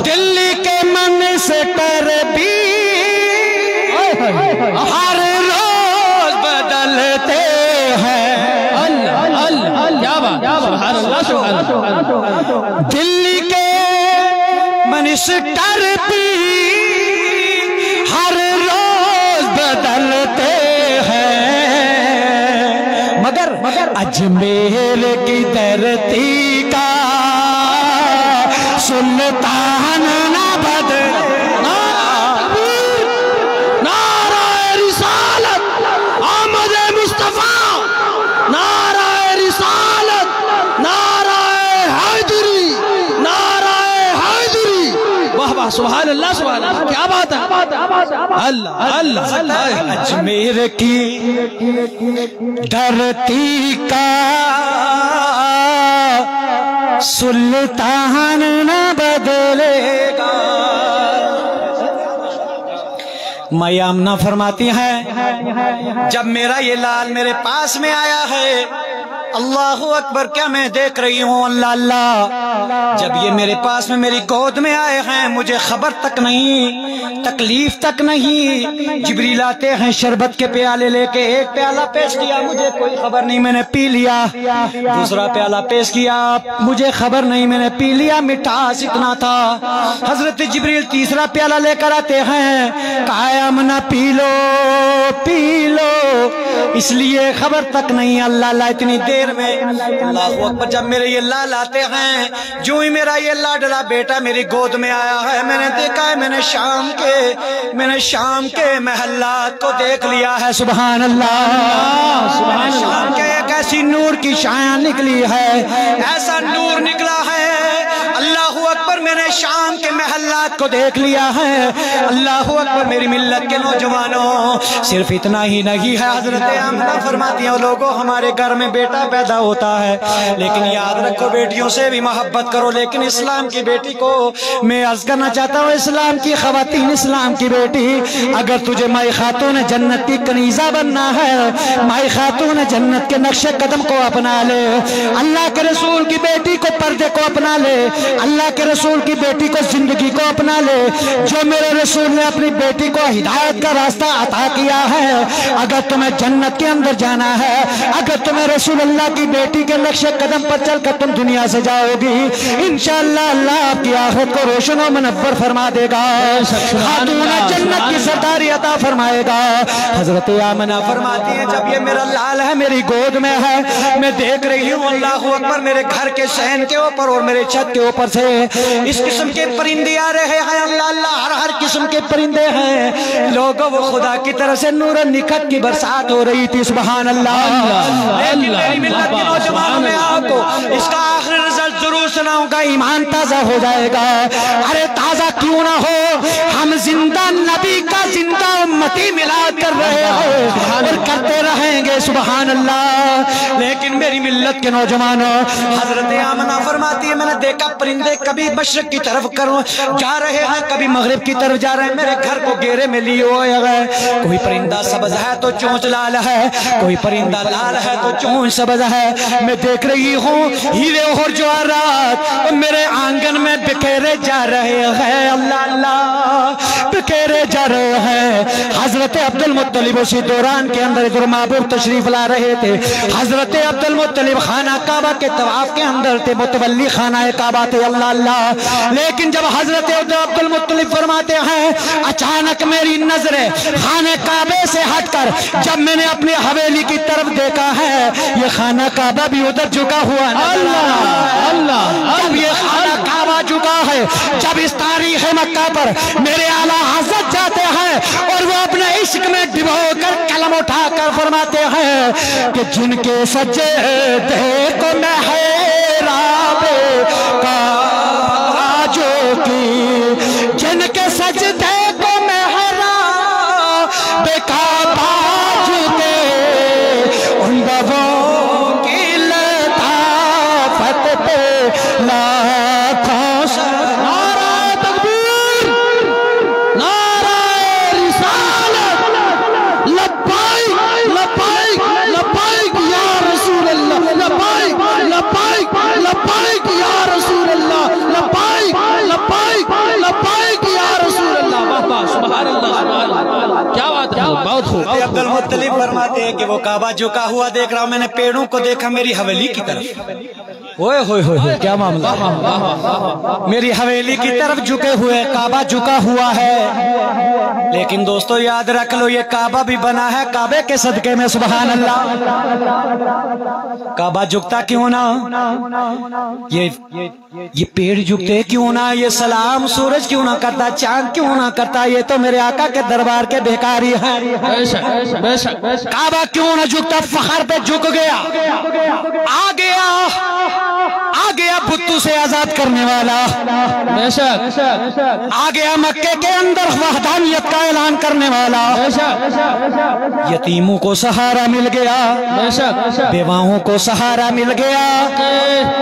دلی کے منسٹر بھی ہر روز بدلتے ہیں. کیا بات, سبحان اللہ سبحان اللہ. دلی کے منسٹر بھی ہر روز بدلتے ہیں, مگر اجمیر کی دھرتی کا سلطان نہ بدل. نعرہ رسالت, آمد مصطفیٰ, نعرہ رسالت, نعرہ حیدری, نعرہ حیدری. واہ واہ, سبحان اللہ سبحان اللہ، کیا بات ہے، اللہ اللہ۔ اجمیر کی دھرتی کا سلطان نہ بدلے گا۔ مائی آمنہ فرماتی ہے جب میرا یہ لال میرے پاس میں آیا ہے، اللہ اکبر، کیا میں دیکھ رہی ہوں، اللہ اللہ، جب یہ میرے پاس میں میری گود میں آئے ہیں مجھے خبر تک نہیں، تکلیف تک نہیں، جبریل آتے ہیں شربت کے پیالے لے کے، ایک پیالہ پیش کیا مجھے کوئی خبر نہیں میں نے پی لیا، دوسرا پیالہ پیش کیا مجھے خبر نہیں میں نے پی لیا، مٹھاس اتنا تھا۔ حضرت جبریل تیسرا پیالہ لے کر آتے ہیں، کہا آمنہ پی لو پی لو، اس لیے خبر تک نہیں، اللہ اللہ اتنی دیر میں، اللہ اکبر، جب میرے یہ لال آتے ہیں، جو ہی میرا یہ لاڈلا بیٹا میری گود میں آیا ہے، میں نے دیکھا ہے، میں نے شام کے محلات کو دیکھ لیا ہے، سبحان اللہ، سبحان اللہ، شام کے ایک ایسی نور کی شاع نکلی ہے، ایسا نور نکلا ہے، اللہ اکبر، میں نے شام کے محلات کو دیکھ لیا ہے، اللہ اکبر، میری ملت کے نوجوانوں، صرف اتنا ہی نہیں ہے، حضرت آمنہ فرماتی ہیں لوگوں ہمارے گھر میں بیٹا پیدا ہوتا ہے لیکن یاد رکھو بیٹیوں سے بھی محبت کرو، لیکن اسلام کی بیٹی کو میں عرض کرنا چاہتا ہوں، اسلام کی خواتین، اسلام کی بیٹی، اگر تجھے مائی خاتون جنت کی کنیزہ بننا ہے، مائی خاتون جنت کے نقش قدم کو اپنا لے، اللہ کے رسول کی بیٹی کو پردے کو اپنا لے، اللہ کے رسول کی بیٹی کو زندگی کو اپنا لے، جو میرے رسول نے اپنی بیٹی کو ہدایت کا راستہ عطا کیا ہے، اگر تمہیں جنت کے اندر جانا ہے، اگر تمہیں رسول اللہ کی بیٹی کے نقش قدم پر چل کر تم دنیا سے جاؤ گی، انشاءاللہ اللہ آپ کی آخرت کو روشن و منور فرما دے گا، خاتون جنت کی سرداری عطا فرمائے گا۔ حضرت آمنہ فرماتی ہے جب یہ میرا لال ہے میری گود میں ہے، میں دیکھ رہی ہوں اللہ اکبر، میرے گھر کے صحن کے اوپر اور میرے چھت کے اوپر سے اس قسم کے پرندے آ رہے ہیں، اللہ اللہ، ہر قسم کے پرندے ہیں، لوگوں وہ خدا کی طرف سے نور و نکھت کی برسات ہو رہی تھی، سبحان اللہ۔ لیکن میری ملت کے نوجوانوں میں آپ کو اس کا آخری رزلٹ ضرور سناؤں گا، ایمان تازہ ہو جائے گا، ارے تازہ کیوں نہ ہو، ہم زندہ نبی کا زندہ امتی ملا کر رہے ہیں اور کرتے رہیں گے، سبحان اللہ۔ لیکن میری ملت کے نوجوانوں، حضرت آمنہ فرماتی ہے میں نے دیکھا پرندے کبھی مشرق کی طرف جا رہے ہیں، کبھی مغرب کی طرف جا رہے ہیں، میرے گھر کو گھیرے میں لیے ہوئے ہیں، کوئی پرندہ سبز ہے تو چونچ لال ہے، کوئی پرندہ لال ہے تو چونچ سبز ہے، میں دیکھ رہی ہوں ہیرے اور جواہرات میرے آنگن میں بکھیرے جا رہے ہیں، اللہ اللہ، بکھیرے جا رہے ہیں۔ حضرت عبد المطلب اسی دوران کے اندر ادھر محبوب تشریف لا رہے تھے، حضرت عبد المطلب خانہ کعبہ کے طواف کے اندر تھے، متولی خانہ کعبہ تھے، اللہ اللہ، لیکن جب حضرت عبد المطلب فرماتے ہیں اچانک میری نظریں خانہ کعبے سے ہٹ کر جب میں نے اپنی حویلی کی طرف دیکھا ہے، یہ خانہ کعبہ بھی ادھر جھکا ہوا نظر آ رہا ہے، جب یہ خانہ کعبہ جھکا ہے، جب اس تاریخ مکہ پر میرے اعلیٰ حضرت جاتے ہیں اور وہ اپنے عشق میں ڈبو کر قلم اٹھا کر فرماتے ہیں کہ جن کے سجدے کو محراب کعبہ کی، جن کے سجدے کو محراب کعبہ کے، ان بابوں کی لطافت پہ لاکھوں نعرہ تکبیر، نعرہ رسالت، لبیک لبیک لبیک یا رسول اللہ، لبیک لبیک لبیک یا رسول اللہ، لبیک لبیک لبیک یا رسول اللہ، سبحان اللہ، سبحان اللہ، کیا بات ہے، بہت خوب۔ عبد المطلب فرماتے ہیں کہ وہ کعبہ جھکا ہوا دیکھ رہا ہوں، میں نے پیڑوں کو دیکھا میری حویلی کی طرف، اوئے ہوئے ہوئے کیا معاملہ، میری حویلی کی طرف جھکے ہوئے، کعبہ جھکا ہوا ہے، لیکن دوستو یاد رکھ لو یہ کعبہ بھی بنا ہے کعبے کے صدقے میں، سبحان اللہ۔ کعبہ جھکتا کیوں نہ، یہ پیڑ جھکتے کیوں نہ، یہ سلام سورج کیوں نہ کرتا، چاند کیوں نہ کرتا، یہ تو میرے آقا کے دربار دربار کے بھیکاری ہیں. کعبہ کیوں نہ جھکتا, فخر پہ جھک گیا. آ گیا بتوں سے آزاد کرنے والا. آ گیا مکے کے اندر وحدانیت کا اعلان کرنے والا. یتیموں کو سہارا مل گیا, بیواؤں کو سہارا مل گیا.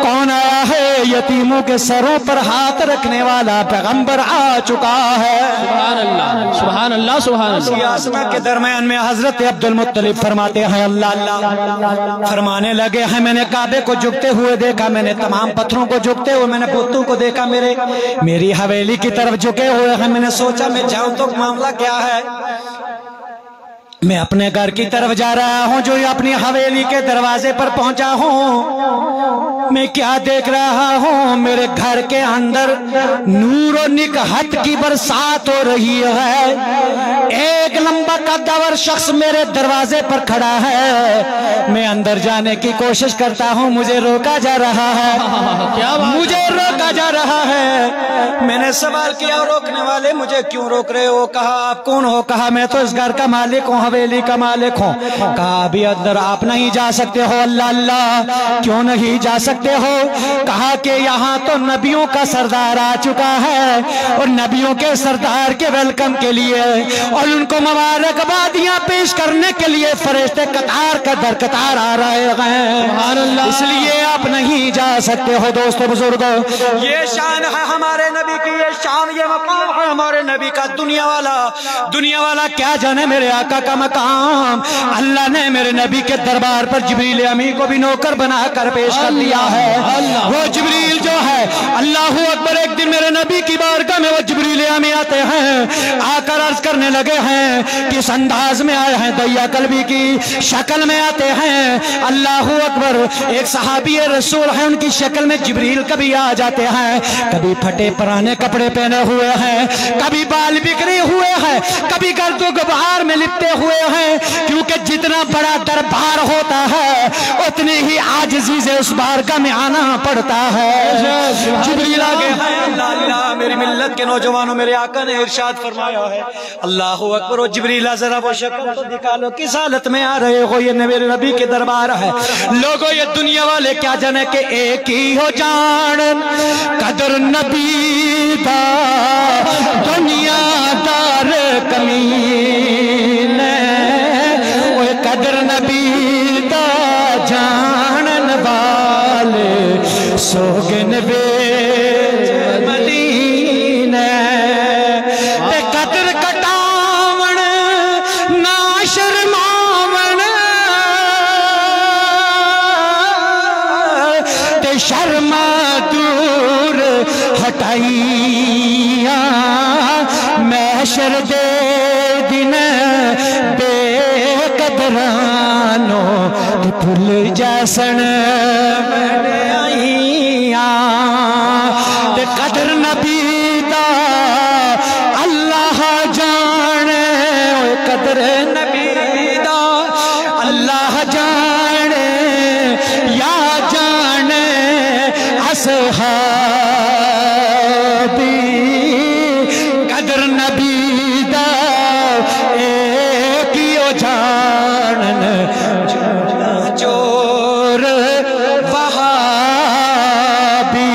کون آیا ہے؟ یتیموں کے سروں پر ہاتھ رکھنے والا پیغمبر آ چکا ہے. سبحان اللہ سبحان اللہ سبحان اللہ. آسما کے درمیان میں حضرت عبد المطلب فرماتے ہیں اللہ اللہ فرمانے لگے ہیں, میں نے کعبے کو جھکتے ہوئے دیکھا, میں نے تمام پتھروں کو جھکتے ہوئے, میں نے بتوں کو دیکھا, میری حویلی کی طرف جھکے ہوئے ہیں. میں نے سوچا میں جاؤں تو معاملہ کیا ہے. میں اپنے گھر کی طرف جا رہا ہوں, جو اپنی حویلی کے دروازے پر پہنچا ہوں, میں کیا دیکھ رہا ہوں, میرے گھر کے اندر نور و نکہت کی برسات ہو رہی ہے. ایک لمبا قدور شخص میرے دروازے پر کھڑا ہے. میں اندر جانے کی کوشش کرتا ہوں, مجھے روکا جا رہا ہے, مجھے روکا جا رہا ہے. میں نے سوال کیا, روکنے والے مجھے کیوں روک رہے ہو؟ کہا آپ کون ہو؟ کہا میں تو اس گھر کا مالک ہوں, حویلی کا مالک ہوں. کہا ابھی اندر آپ نہیں جا سکتے ہو. اللہ اللہ کیوں نہیں جا سکتے ہو؟ کہا کہ یہاں تو نبیوں کا سردار آ چکا ہے, اور نبیوں کے سردار کے ویلکم کے لیے اور ان کو مبارکبادیاں پیش کرنے کے لیے فرشتے قطار کا در قطار آ رہے ہیں, اس لیے آپ نہیں جا سکتے ہو. دوستو بزرگوں, یہ شان ہے ہمارے نبی کی, یہ شان یہ مقام ہے ہمارے نبی کا. دنیا والا کیا جانے میرے آقا کا مقام. اللہ نے میرے نبی کے دربار پر جبریل امی کو بھی نوکر بنا کر پیش کر دیا ہے. وہ جبریل جو ہے, اللہ اکبر, ایک دن میرے نبی کی بارگاہ میں وہ جبریل امی آتے ہیں, آ کر عرض کرنے لگے ہیں کس انداز میں آئے ہیں, دیا قلبی کی شکل میں آتے ہیں. اللہ اکبر, ایک صحابی رسول ہے, ان کی شکل میں جبریل کبھی آ جاتے ہیں, کبھی پھٹے پرانے کپڑے پہنے ہوئے ہیں, کبھی بال بکھرے ہوئے ہیں, کبھی گرد و غبار میں لپٹے ہوئے ہیں. کیونکہ جتنا بڑا دربار ہوتا ہے اتنی ہی عاجزی سے اس بارگاہ میں آنا پڑتا ہے. جبریل آگے ہے, اللہ میری ملت کے نوجوانوں, میرے آقا نے ارشاد فرمایا ہے, اللہ اکبر, جبریل ذرا وہ شکل تو دکھا لو, کس حالت میں آ رہے ہو؟ یہ میرے نبی کے دربار ہے. لوگوں یہ دنیا والے کیا جانے کہ ایک ہی ہو جان قدر نبی دا, دنیا دار کمینے, وہ قدر نبی دا جانن والے سوگن بے مدینے. تے قدر کٹاون نا شرماون, تے شرما دور ہٹائیاں, محشر دے دن بے قدرانو تے پھل جیسن آئیاں. تے قدر نبی دا اللہ جانے, قدر نبی دا اللہ جانے, یا جانے اصحابی, قدر نبی دا ایک ہی ہو جانن چور وہابی.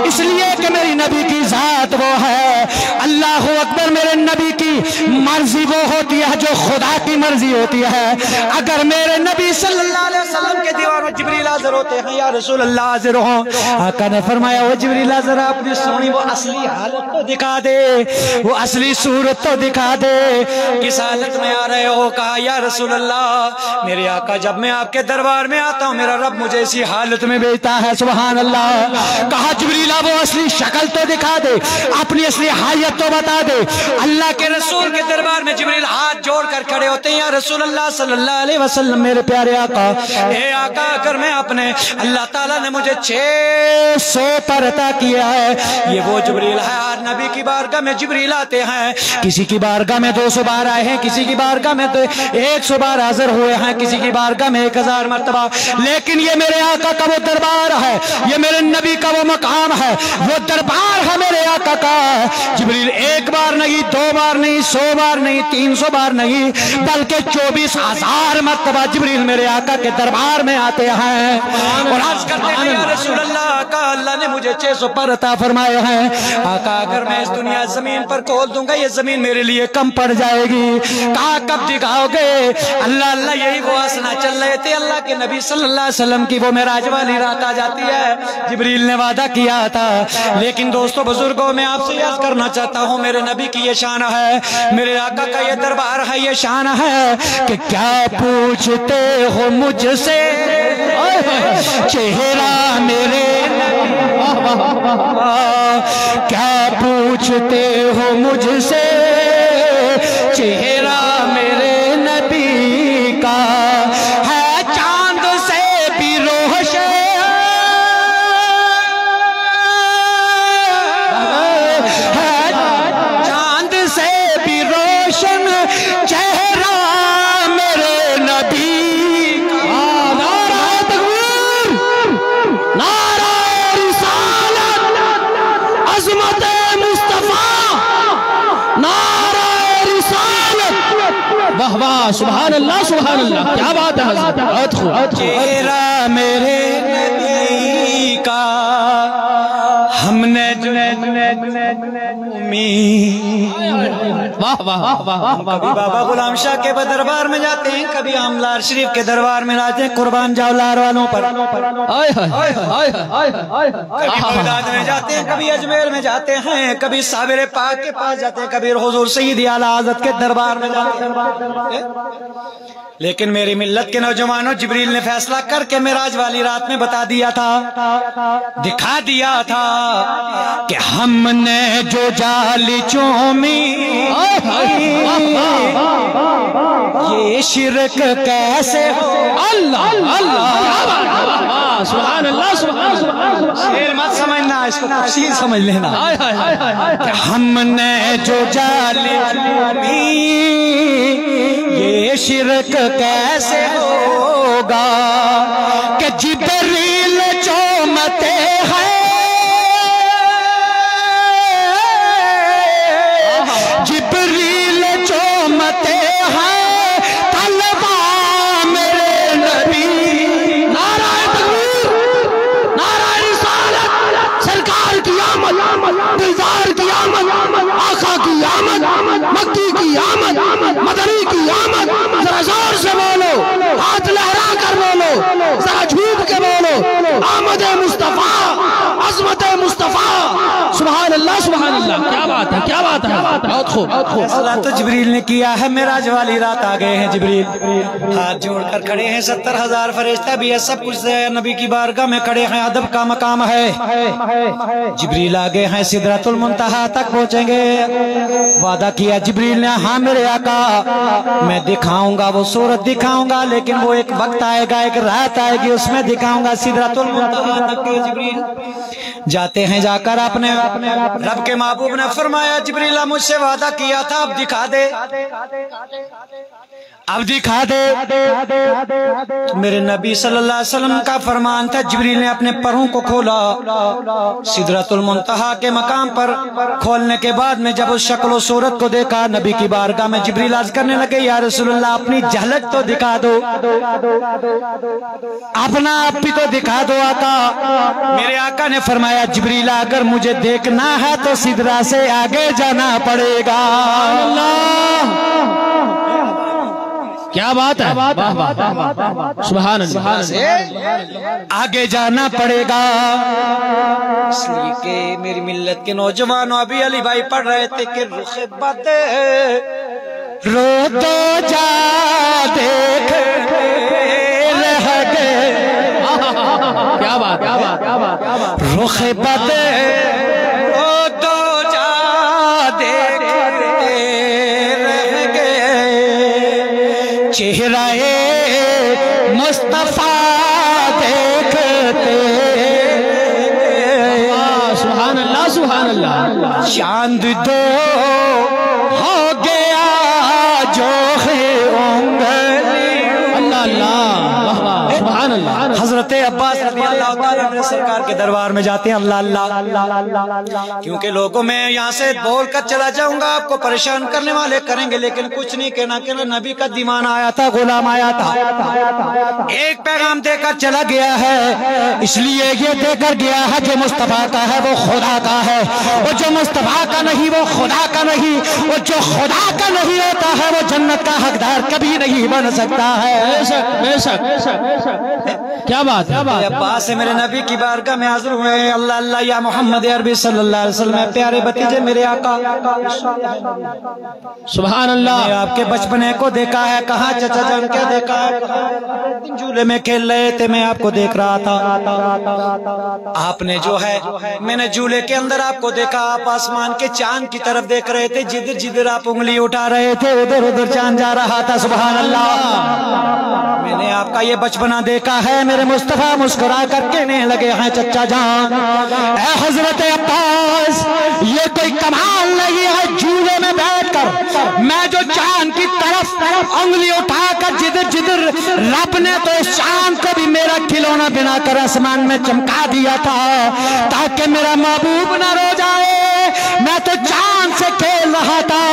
اس لیے کہ میری نبی کی ذات وہ ہے, اللہ اکبر, میرے نبی کی مرضی وہ ہوتی ہے جو خدا کی مرضی ہوتی ہے. اگر میرے نبی صلی اللہ علیہ وسلم کے دیوار میں جبریل حاضر ہوتے ہیں, یا رسول اللہ حاضر ہوں, آقا نے فرمایا وہ جبریل حاضر اپنی سونی وہ اصلی حالت تو دکھا دے, وہ اصلی صورت تو دکھا دے, کس حالت میں آ رہے ہو؟ کہا یا رسول اللہ, میرے آقا جب میں آپ کے دربار میں آتا ہوں میرا رب مجھے اسی حالت میں بھیجتا ہے. سبحان اللہ. کہا جبریل وہ اصلی شکل تو دکھا دے, اپنی اصلی حیت تو بتا دے. اللہ کے رسول کے دربار میں جبریل ہاتھ جوڑ کر کھڑے ہوتے ہیں، یا رسول اللہ صلی اللہ علیہ وسلم میرے پیارے آقا، اے آقا اگر میں اپنے اللہ تعالیٰ نے مجھے 600 پر عطا کیا ہے، یہ وہ جبریل ہے، ہر نبی کی بارگاہ میں جبریل آتے ہیں، کسی کی بارگاہ میں 200 بار آئے ہیں، کسی کی بارگاہ میں 100 بار حاضر ہوئے ہیں، کسی کی بارگاہ میں 1000 مرتبہ، لیکن یہ میرے آقا کا وہ دربار ہے، یہ میرے نبی کا وہ مقام ہے، وہ دربار ہے میرے آقا کا۔ جبریل 1 بار نہیں، 2 بار نہیں، 100 بار نہیں، 300 بار نہیں، بلکہ 24,000 مرتبہ جبریل میرے آقا کے دربار میں آتے ہیں اور عرض کرتے ہیں یا رسول اللہ، آقا اللہ نے مجھے 600 پر عطا فرمائے ہیں، آقا اگر میں اس دنیا زمین پر کھول دوں گا یہ زمین میرے لیے کم پڑ جائے گی، کہا کب دکھاؤ گے؟ اللہ اللہ یہی وہ اسنا چل رہے تھے، اللہ کے نبی صلی اللہ علیہ وسلم کی وہ معراج والی رات آ جاتی ہے، جبریل نے وعدہ کیا تھا۔ لیکن دوستو بزرگوں میں آپ سے عرض کرنا چاہتا ہوں، میرے نبی کی یہ شان ہے، میرے آقا کا یہ دربار ہے، یہ شان ہے کہ کیا پوچھتے ہو مجھ سے چہرہ میرے کیا پوچھتے ہو مجھ سے چہرہ میرے نبی کا ہے چاند سے بھی روشن، ہے چاند سے بھی روشن چہرہ میرے نبی کا۔ نعرہ تکبیر، نعرہ رسالت، عظمت مصطفیٰ، نعرہ رسالت، واہ واہ سبحان اللہ سبحان اللہ، کیا بات ہے حضرت، بہت خوب۔ چہرہ میرے نبی کا ہم نے واہ واہ واہ، کبھی بابا غلام شاہ کے دربار میں جاتے ہیں، کبھی ہم لار شریف کے دربار میں جاتے ہیں، قربان جاؤ لار والوں پر، کبھی بغداد میں جاتے ہیں، کبھی اجمیر میں جاتے ہیں، کبھی صابر پاک کے پاس جاتے ہیں، کبھی حضور سیدی اعلیٰ حضرت کے دربار میں جاتے ہیں۔ لیکن میری ملت کے نوجوانوں، جبریل نے فیصلہ کر کے معراج والی رات میں بتا دیا تھا، دکھا دیا تھا کہ ہم نے جو جال چومی یہ شرک کیسے ہو۔ اللہ اللہ سبحان اللہ سبحان اللہ، شیر مت سمجھنا، اس کو تفسیر سمجھ لینا۔ ہم نے جو جال چومی یہ شرک کیسے ہوگا کہ جبریل چومتے ہیں، جبریل چومتے ہیں طلبہ میرے نبی۔ نعرہ تکبیر، نعرہ رسالت، سرکار کی آمد، دلدار کی آمد، آقا کی آمد، مکی کی آمد، مدنی کی آمد، ذرا زور سے بولو، ہاتھ لہرا کر بولو، ذرا جھوٹ کے بولو، آمد مصطفیٰ، عظمت مصطفیٰ، سبحان اللہ سبحان اللہ، کیا بات ہے کیا بات ہے، بہت خوب بہت خوب۔ فیصلہ تو جبریل نے کیا ہے، معراج والی رات آ گئے ہیں جبریل، ہاتھ جوڑ کر کھڑے ہیں، 70,000 فرشتہ بھی ہے، سب کچھ نبی کی بارگاہ میں کھڑے ہیں، ادب کا مقام ہے۔ جبریل آگے ہیں، سدرۃ المنتہا تک پہنچیں گے، وعدہ کیا جبریل نے، ہاں میرے آقا میں دکھاؤں گا، وہ صورت دکھاؤں گا، لیکن وہ ایک وقت آئے گا، ایک رات آئے گی، اس میں دکھاؤں گا۔ سدرۃ المنتہا تک کے جبریل جاتے ہیں، جا کر اپنے رب کے محبوب نے فرمایا جبریل مجھ سے وعدہ کیا تھا، اب دکھا دے، اب دکھا دے۔ میرے نبی صلی اللہ علیہ وسلم کا فرمان تھا، جبریل نے اپنے پروں کو کھولا، سدرۃ المنتہا کے مقام پر کھولنے کے بعد میں جب اس شکل و صورت کو دیکھا، نبی کی بارگاہ میں جبریل عرض کرنے لگے یا رسول اللہ اپنی جھلک تو دکھا دو، اپنا آپ بھی تو دکھا دو آقا۔ میرے آقا نے فرمایا جبریل اگر مجھے دیکھنا ہے تو سدرہ سے آگے جانا پڑے گا۔ کیا بات ہے، سبحان اللہ، آگے جانا پڑے گا۔ اس لیے کہ میری ملت کے نوجوانوں، ابھی علی بھائی پڑھ رہے تھے کہ رخ بد رو تو جا دیکھ رہ گئے، کیا بات کیا بات، رخ بد رو تو جا دیکھ رہ گئے، چہرہ مصطفیٰ دیکھتے سبحان اللہ سبحان اللہ چاند دو ہو گیا جو ہے انگلی اللہ اللہ واہ واہ سبحان اللہ حضرت عباس رضی اللہ تعالیٰ عنہ سرکار کے دربار میں جاتے ہیں اللہ اللہ کیونکہ لوگوں میں یہاں سے بول کر چلا جاؤں گا آپ کو پریشان کرنے والے کریں گے لیکن کچھ نہیں کہنا نبی کا دیوان آیا تھا غلام آیا تھا ایک پیغام دے کر چلا گیا ہے اس لیے یہ دے کر گیا ہے جو مصطفیٰ کا ہے وہ خدا کا ہے اور جو مصطفیٰ کا نہیں وہ خدا کا نہیں اور جو خدا کا نہیں ہوتا ہے وہ جنت کا حقدار کبھی نہیں بن سکتا ہے بے شک کیا بات ہے عباس سے میرے نبی کی بارگاہ میں حاضر ہوئے اللہ اللہ یا محمد عربی صلی اللہ علیہ وسلم پیارے بھتیجے میرے آقا سبحان اللہ میں آپ کے بچپنے کو دیکھا ہے کہاں چچا جان کیا دیکھا ہے جھولے میں کھیل رہے تھے میں آپ کو دیکھ رہا تھا آپ نے جو ہے میں نے جھولے کے اندر آپ کو دیکھا آپ آسمان کے چاند کی طرف دیکھ رہے تھے جدھر جدھر آپ انگلی اٹھا رہے تھے ادھر ادھر چاند جا رہا تھا سبحان اللہ میں نے آپ کا یہ بچپنا دیکھا ہے میرے مصطفیٰ مسکرا کر کہنے لگے ہیں چچا جان اے حضرت عباس یہ کوئی کمال نہیں ہے جھولے میں بیٹھ کر میں جو چاند کی طرف انگلی اٹھا کر جدھر جدھر رب نے تو اس چاند کو بھی میرا کھلونا بنا کر آسمان میں چمکا دیا تھا تاکہ میرا محبوب نہ رو جائے میں تو چاند سے کھیل رہا تھا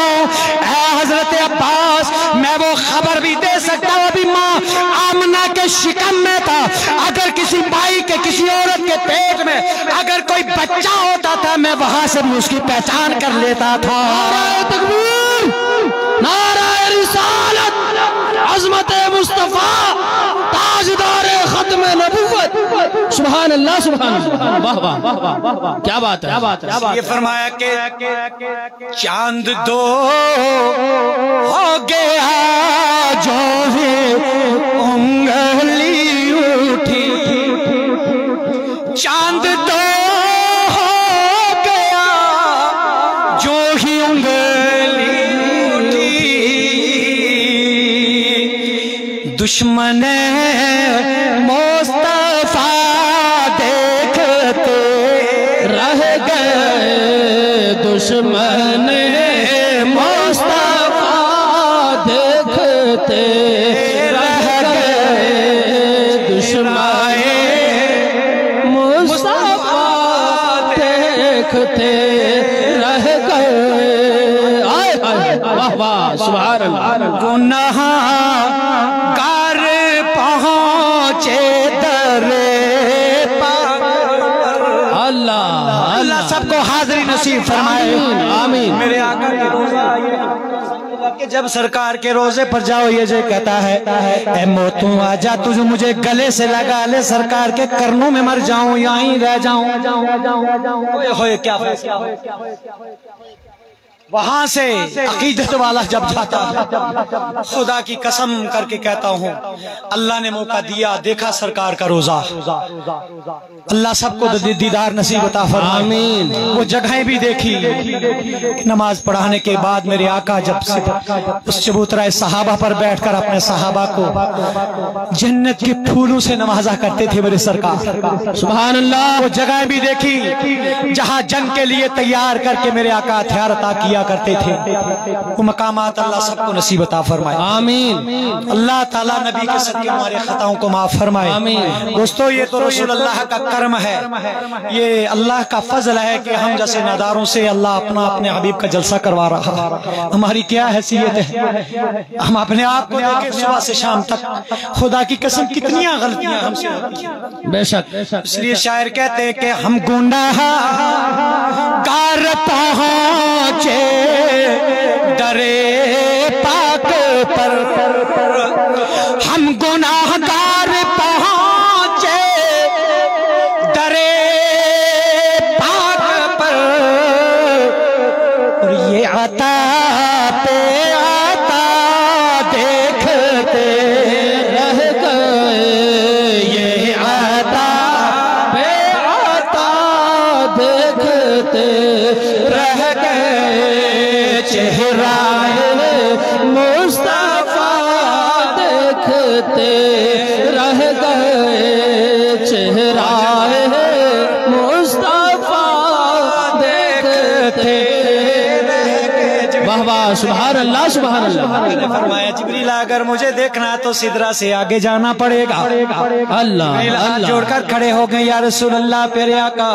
اے حضرت عباس میں وہ خبر بھی دے سکتا ہوں ابھی ماں آمنہ کے شکم میں تھا اگر کسی مائی کے کسی عورت کے پیٹ میں اگر کوئی بچہ ہوتا تھا میں وہاں سے بھی اس کی پہچان کر لیتا تھا نعرہ تکبیر نعرہ رسالت عظمت مصطفیٰ تاجدار ختم نبوت سبحان اللہ سبحان اللہ واہ واہ کیا بات ہے یہ فرمایا کہ چاند دو ہو گیا جو ہے انگلی اٹھی چاند دو ہو گیا جو ہی انگلی اٹھی دشمن مصطفیٰ دیکھتے رہ گئے دشمن مصطفیٰ دیکھتے رہ گئے دشمن مصطفیٰ دیکھتے رہ گئے واہ واہ سبحان اللہ گناہ گار پہنچے در اللہ اللہ سب کو حاضری نصیب فرمائے آمین میرے آقا کے روزہ کہ جب سرکار کے روزے پر جاؤ یہ جو کہتا ہے اے موتوں آجا تجھے مجھے گلے سے لگا لے سرکار کے کرنوں میں مر جاؤں یہیں رہ جاؤں ہوئے کیا وہاں سے عقیدت والا جب جاتا ہے خدا کی قسم کر کے کہتا ہوں اللہ نے موقع دیا دیکھا سرکار کا روزہ اللہ سب کو دیدار نصیب عطا فرمائے آمین وہ جگہیں بھی دیکھی نماز پڑھانے کے بعد میرے آقا جب اس چبوترہ صحابہ پر بیٹھ کر اپنے صحابہ کو جنت کے پھولوں سے نوازا کرتے تھے میرے سرکار سبحان اللہ وہ جگہیں بھی دیکھی جہاں جنگ کے لیے تیار کر کے میرے آقا ہتھیار عطا کیا کرتے تھے وہ مقامات اللہ سب کو نصیب عطا فرمائے آمین اللہ تعالیٰ نبی کے صدقے ہمارے خطاؤں کو معاف فرمائے آمین دوستو یہ تو رسول اللہ کا کرم ہے یہ اللہ کا فضل ہے کہ ہم جیسے ناداروں سے اللہ اپنے حبیب کا جلسہ کروا رہا ہماری کیا حیثیت ہے ہم اپنے آپ کو دیکھیں صبح سے شام تک خدا کی قسم کتنی غلطیاں ہم سے ہوتی ہیں بے شک اس لیے شاعر کہتے ہیں کہ ہم گناہ گار پہنچے درے پاک پر ہم گناہ گار پہنچے درے پاک پر اور یہ عطا پہ عطا دیکھتے رہ گئے یہ عطا پہ عطا دیکھتے رہ گئے چہرہ مصطفیٰ دیکھتے رہ گئے چہرہ مصطفیٰ دیکھتے واہ واہ سبحان اللہ سبحان اللہ نے فرمایا جبریل اگر مجھے دیکھنا تو سدرہ سے آگے جانا پڑے گا اللہ ہاتھ جوڑ کر کھڑے ہو گئے یا رسول اللہ پیارے آقا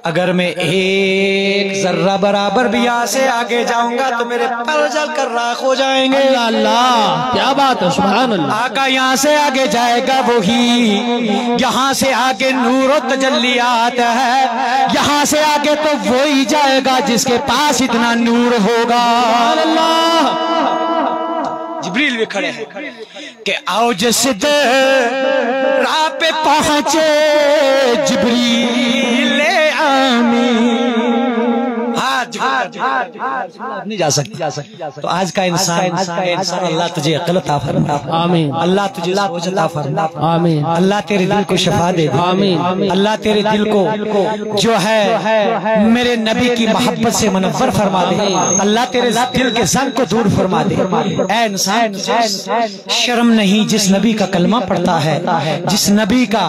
اگر میں ایک ذرہ برابر بھی یہاں سے آگے جاؤں گا تو میرے پر جل کر راکھ ہو جائیں گے اللہ اللہ کیا بات ہے سبحان اللہ آقا یہاں سے آگے جائے گا وہی یہاں سے آگے نور و تجلیات ہے یہاں سے آگے تو وہی جائے گا جس کے پاس اتنا نور ہوگا اللہ جبریل بھی کھڑے ہیں کہ آؤ جسد راہ پہ پہنچے جبریل آمین نہیں جا سکتی تو آج کا انسان اللہ تجھے عقل عطا فرما آمین اللہ تجھے سوچ عطا فرما آمین اللہ تیرے دل کو شفا دے دے آمین اللہ تیرے دل کو جو ہے میرے نبی کی محبت سے منور فرما دے اللہ تیرے دل کے زنگ کو دور فرما دے اے انسان شرم نہیں جس نبی کا کلمہ پڑھتا ہے جس نبی کا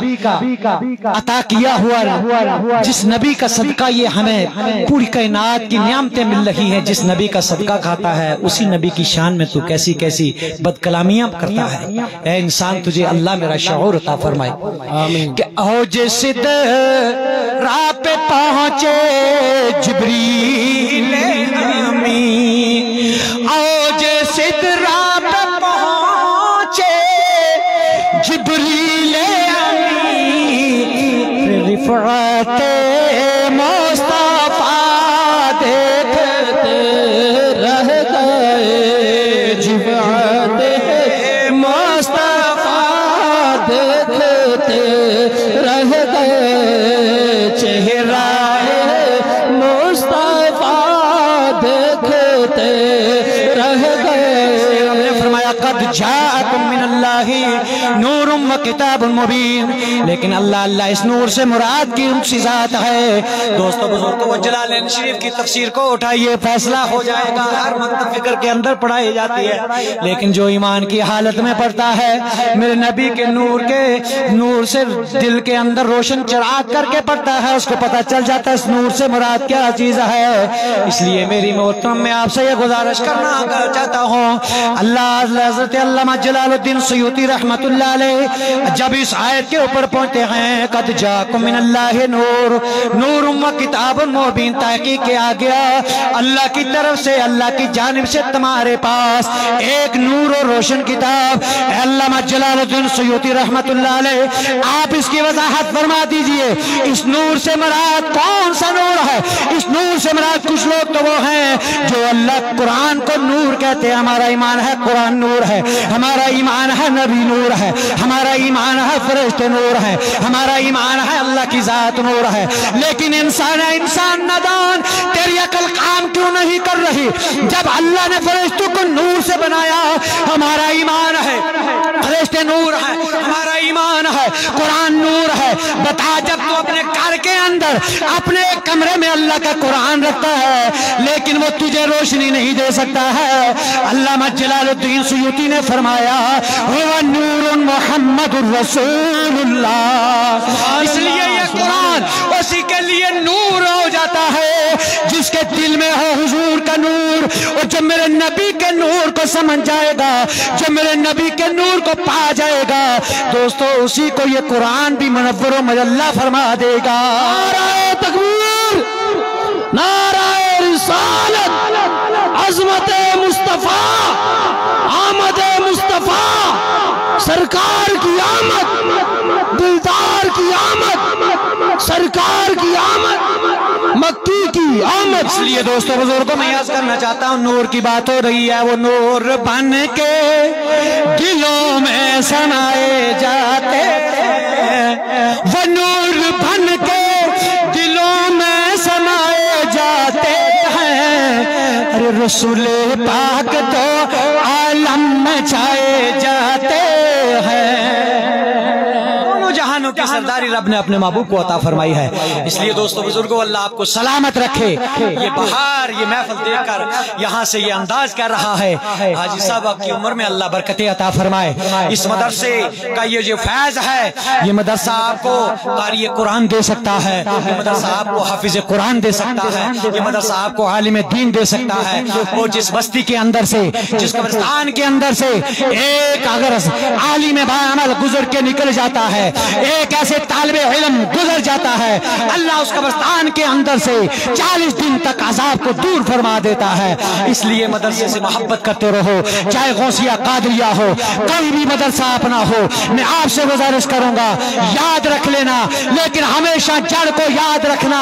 عطا کیا ہوا جس نبی کا صدقہ یہ ہمیں پوری کائنات کی نعمتیں مل رہی ہیں جس نبی کا صدقہ کھاتا ہے اسی نبی کی شان میں تو کیسی کیسی بد کلامیاں کرتا ہے اے انسان تجھے اللہ میرا شعور عطا فرمائے آمین کہ اوج راہ پہ پہنچے جبریل آمین اوج راہ پہ پہنچے جبریل آمین رفعت مصطفیٰ دیکھتے رہ گئے جبریل مصطفیٰ دیکھتے رہ گئے چہرہ مصطفیٰ دیکھتے رہ گئے ہم نے فرمایا قد جاءکم من اللہ نور و کتاب مبین لیکن اللہ اس نور سے مراد کی ان سی ذات ہے دوستو بزرگو جلالین شریف کی تفسیر کو اٹھائیے فیصلہ ہو جائے گا ہر مکتب فکر کے اندر پڑھائی جاتی ہے لیکن جو ایمان کی حالت میں پڑھتا ہے میرے نبی کے نور سے دل کے اندر روشن چراغ کر کے پڑھتا ہے اس کو پتہ چل جاتا ہے اس نور سے مراد کیا چیز ہے اس لیے میری محترم میں آپ سے یہ گزارش کرنا چاہتا ہوں اللہ حضرت علامہ جلال الدین سیوطی رحمت اللہ علیہ جب اس آیت کے اوپر پہنچتے ہیں قد جاءکم من اللہ نور و کتاب مبین تحقیق کیا گیا اللہ کی طرف سے اللہ کی جانب سے تمہارے پاس ایک نور و روشن کتاب علامہ جلال الدین سیوطی رحمت اللہ علیہ آپ اس کی وضاحت فرما دیجئے اس نور سے مراد کون سا نور ہے اس نور سے مراد کچھ لوگ تو وہ ہیں جو اللہ قرآن کو نور کہتے ہیں ہمارا ایمان ہے قرآن نور ہے ہمارا ایمان ہے نبی نور ہے ہمارا ایمان ہے فرشتے نور ہے ہمارا ایمان ہے اللہ کی ذات نور ہے لیکن انسان نادان تیری عقل کام کیوں نہیں کر رہی جب اللہ نے فرشتوں کو نور سے بنایا ہمارا ایمان ہے فرشتے نور ہے ہمارا ایمان ہے قرآن نور ہے بتا جب تو اپنے گھر کے اندر اپنے کمرے میں اللہ کا قرآن رکھتا ہے لیکن وہ تجھے روشنی نہیں دے سکتا ہے علامہ جلال الدین سیوطی نے فرمایا وہ نور محمد الرسول اللہ اس لیے یہ قرآن اسی کے لیے نور ہو جاتا ہے جس کے دل میں ہو حضور کا نور اور جب میرے نبی کے نور کو سمجھ جائے گا جب میرے نبی کے نور کو پا جائے گا دوستو اسی کو یہ قرآن بھی منور و مجلہ فرما دے گا نعرہ تکبیر نعرہ رسالت عظمت مصطفیٰ آمد مصطفیٰ سرکار کی آمد دلدار کی آمد سرکار کی آمد مکی کی آمد اس لیے دوستو بزرگوں میں یاد کرنا چاہتا ہوں نور کی بات ہو رہی ہے وہ نور بن کے دلوں میں سمائے جاتے ہیں وہ نور بن کے دلوں میں سمائے جاتے ہیں ارے رسول پاک تو عالم میں چھائے جاتے ہیں دونوں جہانوں کے سرداری رب نے اپنے محبوب کو عطا فرمائی ہے. اس لیے دوستو بزرگوں اللہ آپ کو سلامت رکھے. یہ بہار یہ محفل دیکھ کر یہاں سے یہ انداز کر رہا ہے حاجی صاحب آپ کی عمر میں اللہ برکتیں عطا فرمائے. اس مدرسے کا یہ جو فیض ہے یہ مدرسہ آپ کو قاری قرآن دے سکتا ہے, یہ مدرسہ آپ کو حافظ قرآن دے سکتا ہے, یہ مدرسہ آپ کو عالم دین دے سکتا ہے. اور جس بستی کے اندر سے جس قبرستان کے اندر سے ایک اگر عالم باعمل گزر کے نکل جاتا ہے, ایک ایسے طالب علم گزر جاتا ہے, اللہ اس قبرستان کے اندر سے 40 دن تک عذاب کو دور فرما دیتا ہے. اس لیے مدرسے سے محبت کرتے رہو, چاہے غوثیہ قادریہ ہو, کوئی بھی مدرسہ اپنا ہو. میں آپ سے گزارش کروں گا یاد رکھ لینا, لیکن ہمیشہ جڑ کو یاد رکھنا.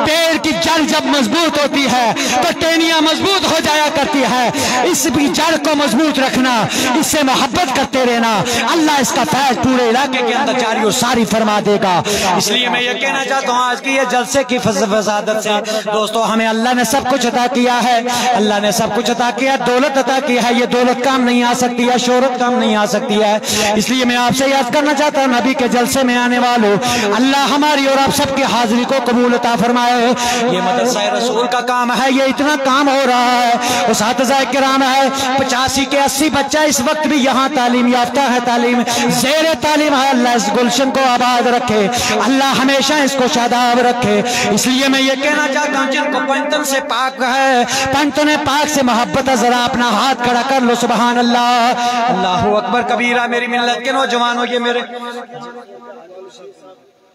پیڑ کی جڑ جب مضبوط ہوتی ہے تو ٹہنیاں مضبوط ہو جایا کرتی ہے. اس بھی جڑ کو مضبوط رکھنا, اس سے محبت کرتے رہنا, اللہ اس کا فیض پورے علاقے کے اندر جاری و ساری فرما دے گا. اس لیے میں یہ کہنا چاہتا ہوں آج کی یہ جلسے کی فضادت سے دوستو ہمیں اللہ نے سب کچھ عطا کیا ہے, اللہ نے سب کچھ عطا کیا, دولت عطا کی ہے. یہ دولت کام نہیں آ سکتی ہے, شہرت کام نہیں آ سکتی ہے. اس لیے میں آپ سے یاد کرنا چاہتا ہوں نبی کے جلسے میں آنے والوں اللہ ہماری اور آپ سب کی حاضری کو قبول عطا فرمائے. یہ مدرسہ رسول کا کام ہے, یہ اتنا کام ہو رہا ہے. اساتذہ کرام ہے 85 کے 80 بچہ اس وقت بھی یہاں تعلیم یافتہ ہے, تعلیم زیر تعلیم ہے. اللہ اس گلشن کو آباد رکھے, اللہ ہمیشہ اس کو شاداب رکھے. اس لیے میں یہ کہنا چاہتا ہوں جن کو پنجتن سے پاک ہے, پنجتن پاک سے محبت ہے, ذرا اپنا ہاتھ کھڑا کر لو. سبحان اللہ, اللہ اکبر کبیرہ. میری ملت کے نوجوانوں یہ میرے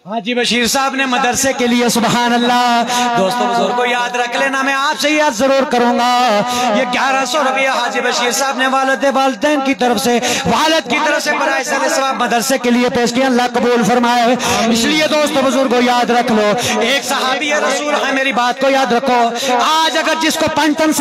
حاجی بشیر صاحب نے مدرسے کے لیے سبحان اللہ. دوستو بزرگوں یاد رکھ لینا, میں آپ سے یاد ضرور کروں گا. یہ 1100 روپیہ حاجی بشیر صاحب نے والدین کی طرف سے, والد کی طرف سے برائے ثواب مدرسے کے لیے پیش کیا, اللہ قبول فرمائے. اس لیے دوستو بزرگوں یاد رکھ لو, ایک صحابی رسول ہے, میری بات کو یاد رکھو. آج اگر جس کو پنجتن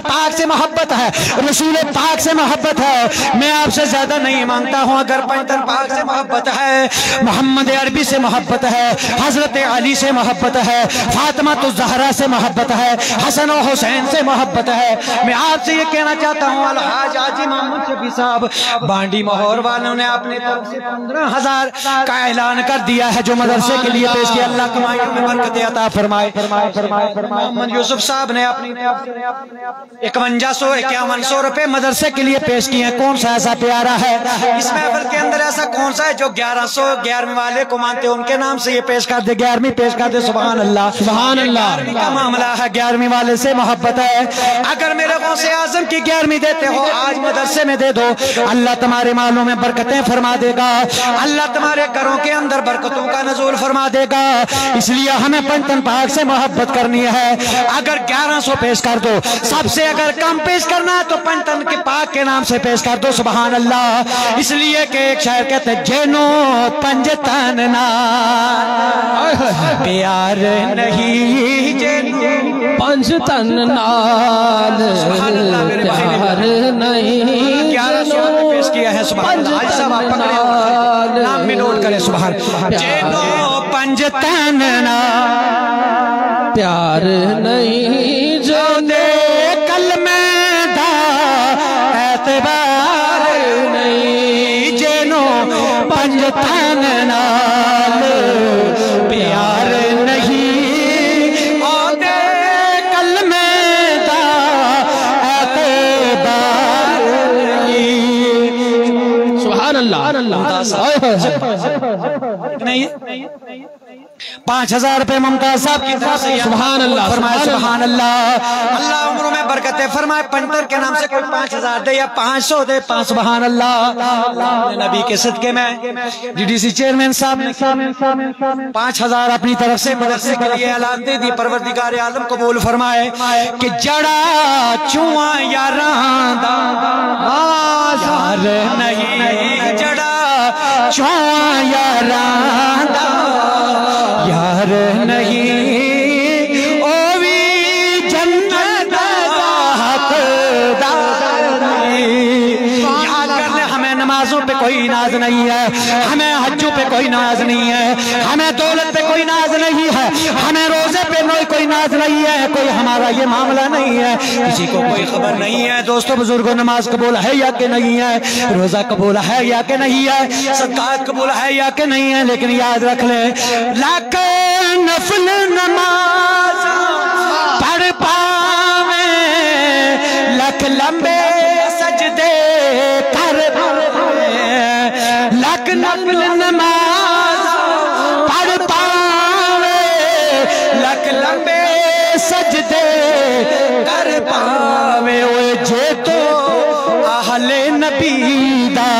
پاک سے محبت ہے, رسول پاک سے محبت ہے, میں آپ سے زیادہ نہیں مانگتا ہوں. اگر پنجتن پاک سے محبت ہے, محمد عربی سے محبت ہے, حضرت علی سے محبت ہے, فاطمہ الزہرا سے محبت ہے, حسن و حسین سے محبت ہے, میں آپ سے یہ کہنا چاہتا ہوں الحاج حاجی محمد شفیع صاحب بانڈی مہور والوں نے اپنی طرف سے 15,000 کا اعلان کر دیا ہے جو مدرسے کے لیے پیش کیا. اللہ کمائیوں میں برکت عطا فرمائے. محمد یوسف صاحب نے اپنی 5100 روپے مدرسے کے لیے پیش کیے ہیں. کون سا ایسا پیارا ہے اس محفل کے اندر, ایسا کون سا ہے جو 1111 والے کو مانتے ان کے نام سے یہ پیش کر دے, 11ویں پیش کر دے. سبحان اللہ, سبحان اللہ. 11ویں کا معاملہ ہے, 11ویں والے سے محبت ہے. اگر میرے غوث اعظم کی 11ویں دیتے ہو آج مدرسے میں دے دو, اللہ تمہارے مالوں میں برکتیں فرما دے گا, اللہ تمہارے گھروں کے اندر برکتوں کا نزول فرما دے گا. اس لیے ہمیں پنجتن پاک سے محبت کرنی ہے. اگر 1100 پیش کر دو, سب سے اگر کم پیش کرنا ہے تو پنجتن کے پاک کے نام سے پیش کر دو. سبحان اللہ. اس لیے کہ ایک شاعر کہتے ہیں جینو پنجتن نا پیار نہیں, جینو پنجتن نال پیار نہیں. 1100 میں پیش کیا ہے. سبحان اللہ. آج صاحب آپ پکڑے نام میں نوٹ کریں. سبحان جینو پنجتن نا پیار نہیں, جو دے کلمے دا اعتبار نہیں, جینو پنجتن نال پیار نہیں, او دے کلمے دا اعتبار نہیں. سبحان اللہ. نہیں 5000 روپے ممتاز صاحب کی طرف سے سبحان اللہ, فرمائے. سبحان اللہ. اللہ عمروں میں برکتیں فرمائے. پنجتن کے نام سے کوئی 5000 دے یا 500 دے. سبحان اللہ. نبی کے صدقے میں DDC چیئرمین صاحب نے 5000 اپنی طرف سے مدرسے کے لیے اعلان دے دی. پروردگار عالم قبول فرمائے کہ جڑا چواں یاراں دا یار نہیں, جڑا چواں یاراں دا یار نہیں, او بھی جنت دا حقدار نہیں. یاد کرنے ہمیں نمازوں نمازوں پہ کوئی ناز نہیں ہے، ہمیں حجوں پہ کوئی ناز نہیں ہے، ہمیں دولت پہ کوئی ناز نہیں ہے، ہمیں روزے پہ کوئی ناز نہیں ہے، کوئی ہمارا یہ معاملہ نہیں ہے، کسی کو کوئی خبر نہیں ہے۔ دوستو بزرگوں، نماز قبول ہے یا کہ نہیں ہے، روزہ قبول ہے یا کہ نہیں ہے، صدقات قبول ہے یا کہ نہیں ہے، لیکن یاد رکھ لیں لاکھ نفل نماز پڑھ پاویں، لاکھ لمبے سجدے کر پاویں، لاکھ نفل نماز پڑھ پاویں، لاکھ لمبے سجدے کر پاویں، وہ جے تو اہل نبی دا،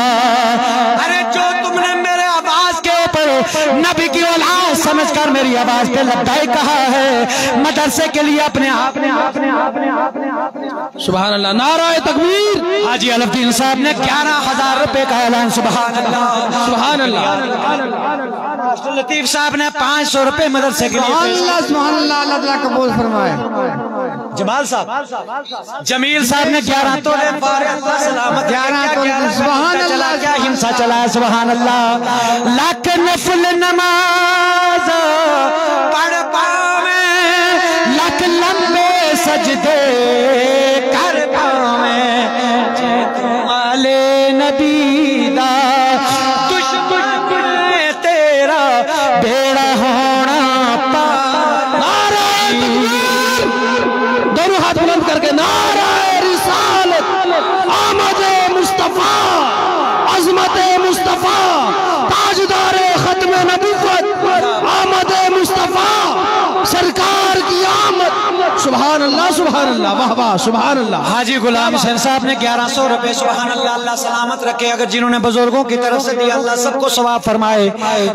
ارے جو تم نے میرے آواز کے اوپر نبی کی اولاد سمجھ کر میری آواز پہ لبیک کہا ہے، مدرسے کے لیے اپنے آپ سبحان اللہ، نعرہ تکبیر۔ حاجی الفدین صاحب نے 11,000 روپے کا اعلان، سبحان اللہ سبحان اللہ، لطیف صاحب نے 500 روپے مدرسے کے لیے، سبحان اللہ سبحان اللہ، اللہ تعالیٰ قبول فرمائے۔ جمال صاحب، جمیل صاحب نے 11 تولے سلامت، 11 تولے، سبحان اللہ، کیا ہنسا چلا، سبحان اللہ۔ لاکھ نفل نماز پڑھ پاویں، لاکھ لمبے سجدے کر پاویں، جے تم آل نبی دا دشمن تیرا بیڑا ہونا پا۔ نعرہ تکبیر، دونوں ہاتھ بلند کر کے نعرہ رسالت، آمد مصطفیٰ، عظمت مصطفیٰ، تاجدار ختم نبوت، آمد مصطفیٰ، سرکار کی آمد، سبحان اللہ سبحان اللہ، واہ واہ سبحان اللہ۔ حاجی غلام حسین صاحب نے 1100 روپے، سبحان اللہ، اللہ سلامت رکھے، اگر جنہوں نے بزرگوں کی طرف سے دیا اللہ سب کو ثواب فرمائے،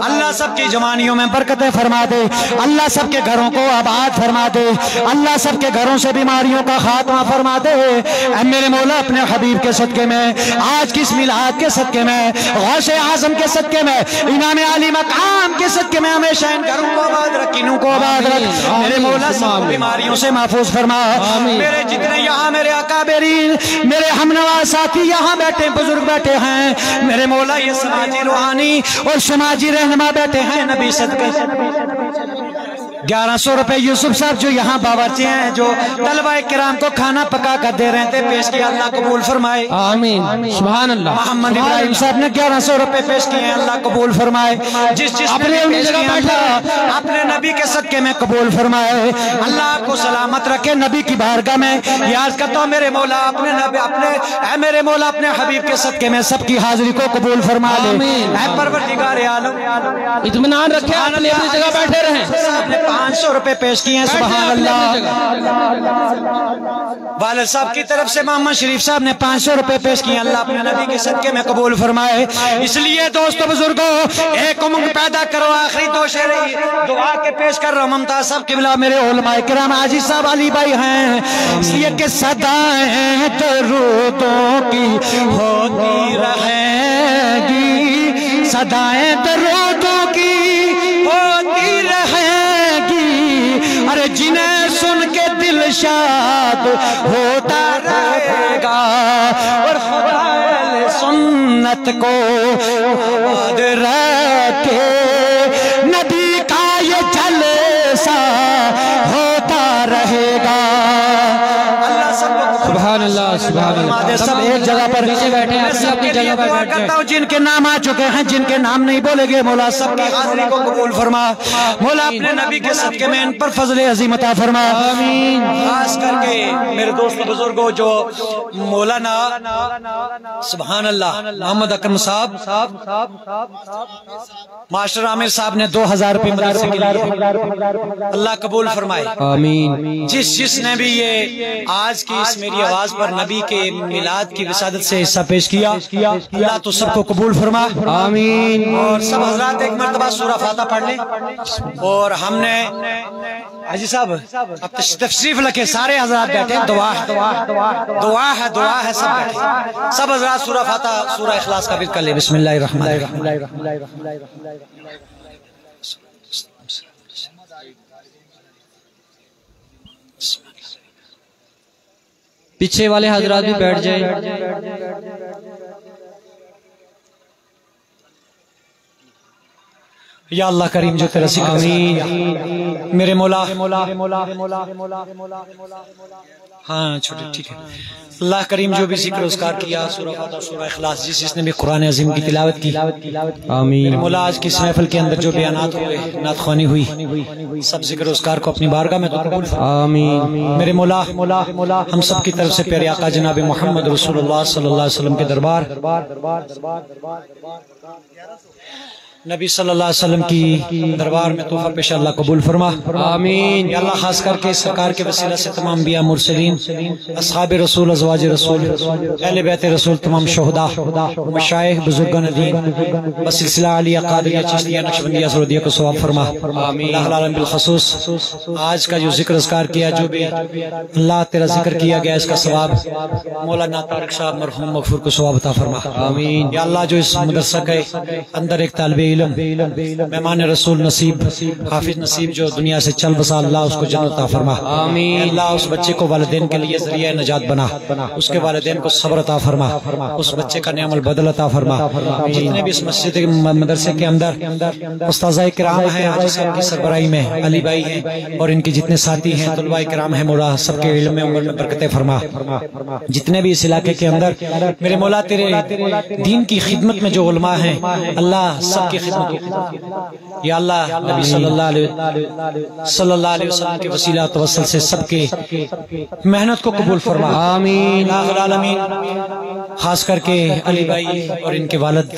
اللہ سب کی جوانیوں میں برکتیں فرما دے، اللہ سب کے گھروں کو آباد فرما دے، اللہ سب کے گھروں سے بیماریوں کا خاتمہ فرما دے۔ اے میرے مولا، اپنے حبیب کے صدقے میں، آج کی اس میلاد کے صدقے میں، غوث اعظم کے صدقے میں، امام علی مقام کے صدقے میں ہمیشہ ان گھروں کو آباد رکھ، انہوں کو آباد رکھ، میرے مولا سب بیماریوں سے محفوظ فرما۔ میرے جتنے یہاں میرے اکابرین، میرے ہمنوا ساتھی یہاں بیٹھے، بزرگ بیٹھے ہیں، میرے مولا یہ سماجی روحانی اور سماجی رہنما بیٹھے ہیں، نبی صدقے 1100 روپے یوسف صاحب جو یہاں باورچی ہیں، جو طلبہ کرام کو کھانا پکا کر دے رہے تھے، پیش کیا، اللہ قبول فرمائے، آمین، سبحان اللہ۔ محمد ابراہیم صاحب نے 1100 روپے پیش کیے ہیں، اللہ قبول فرمائے، جس نے بھی پیش کیا اللہ اپنے نبی کے صدقے میں قبول فرمائے، اللہ آپ کو سلامت رکھے، نبی کی بارگاہ میں یاد کرتا ہوں میرے مولا اپنے نبی، اے میرے مولا اپنے حبیب کے صدقے میں سب کی حاضری کو قبول فرما لے، اے پروردگار عالم اطمینان رکھے، اپنی اپنی جگہ بیٹھے رہیں۔ صاحب نے 500 روپے پیش کیے ہیں، سبحان اللہ۔ والد صاحب کی طرف سے محمد شریف صاحب نے 500 روپے پیش کیے، اللہ اپنے نبی کے صدقے میں قبول فرمائے۔ اس لیے دوستو بزرگوں، ایک امنگ پیدا کرو، آخری دو شعر دعا کے پیش کر رہا ہوں، ممتاز صاحب قبلہ میرے علماء کرام حاجی صاحب علی بھائی ہیں، اس لیے کہ صدائیں درودوں کی ہوتی رہیں گی، صدائیں درودوں کی ہوتی رہیں گی، ارے جنہیں سن کے دل شاد ہوتا رہے گا، اور خدا سنت کو یاد رکھے، نبی کا یہ جلسہ ہوتا رہے گا۔ اللہ سب کو سبحان اللہ سبحان اللہ، سب ایک جگہ پر نیچے بیٹھے ہیں، سب اپنی کے لیے جگہ پر دعا بیٹھ کرتا جائیں۔ ہوں، جن کے نام آ چکے ہیں، جن کے نام نہیں بولے گے، مولا سب کی حاضری کو قبول فرما، مولا اپنے نبی کے صدقے میں ان پر فضل عظیم عطا فرما، آمین۔ خاص کر کے میرے دوست بزرگوں جو مولانا سبحان اللہ محمد اکرم صاحب، ماسٹر عامر صاحب نے 2000 روپے مدرسے کے لیے، اللہ قبول فرمائے، آمین۔ جس نے بھی یہ آج کی اس میری آواز پر نبی کے میلاد کی وسادت سے حصہ پیش کیا، اللہ تو سب کو قبول فرما، آمین۔ اور سب حضرات ایک مرتبہ سورہ فاتحہ پڑھ لیں، اور ہم نے حاجی صاحب اب تشریف رکھے، سارے حضرات بیٹھے، دعا ہے دعا ہے، سب بیٹھے، سب حضرات سورہ فاتحہ سورہ اخلاص کا ورد کر لیں، بسم اللہ الرحمن الرحیم۔ پیچھے والے حضرات بھی بیٹھ جائیں۔ یا اللہ کریم جو تیرا ذکر میرے مولا ہاں چھوٹے ٹھیک ہے اللہ کریم جو بھی ذکر اذکار کیا سورہ فاتحہ سورہ اخلاص جس نے بھی قرآن عظیم کی تلاوت کی آمین میرے مولا آج کی اس محفل کے اندر جو بیانات ہوئے نعت خوانی ہوئی سب ذکر اذکار کو اپنی بارگاہ میں تو قبول فرما آمین میرے مولا ہم سب کی طرف سے پیارے آقا جناب محمد رسول اللہ صلی اللہ علیہ وسلم کے دربار نبی صلی اللہ علیہ وسلم کی دربار میں تحفہ پیش اللہ قبول فرما آمین یا اللہ خاص کر کے سرکار کے وسیلہ سے تمام انبیاء مرسلین اصحاب رسول ازواج رسول اہل بیت رسول تمام شہداء مشایخ بزرگان دین بسلسلہ علیہ قادریہ چشتیہ نقشبندیہ سرودیہ کو ثواب فرما آمین اللہ العالم بالخصوص آج کا جو ذکر اذکار کیا جو بھی اللہ تیرا ذکر کیا گیا اس کا ثواب مولانا طارق صاحب مرحوم مغفور کو ثواب عطا فرما آمین یا اللہ جو اس مدرسہ کے اندر ایک طالب مہمان رسول نصیب حافظ نصیب جو دنیا سے چل بسا اللہ اس کو جنت عطا فرما آمین اللہ اس بچے کو والدین کے لیے ذریعہ نجات بنا اس کے والدین کو صبر عطا فرما اس بچے کا نعم البدل عطا فرما جتنے بھی اس مسجد مدرسے کے اندر استاذہ کرام ہیں آج سب کی سربراہی میں علی بھائی ہیں اور ان کے جتنے ساتھی ہیں طلباء کرام ہیں مولا سب کے علم میں عمر میں برکتیں فرما جتنے بھی اس علاقے کے اندر میرے مولا تیرے دین کی خدمت میں جو علماء ہیں اللہ سب کی خدمت یا اللہ نبی صلی اللہ علیہ وسلم کے وسیلہ توسل سے سب کے محنت کو قبول فرما آمین العالمین خاص کر کے علی بھائی اور ان کے والد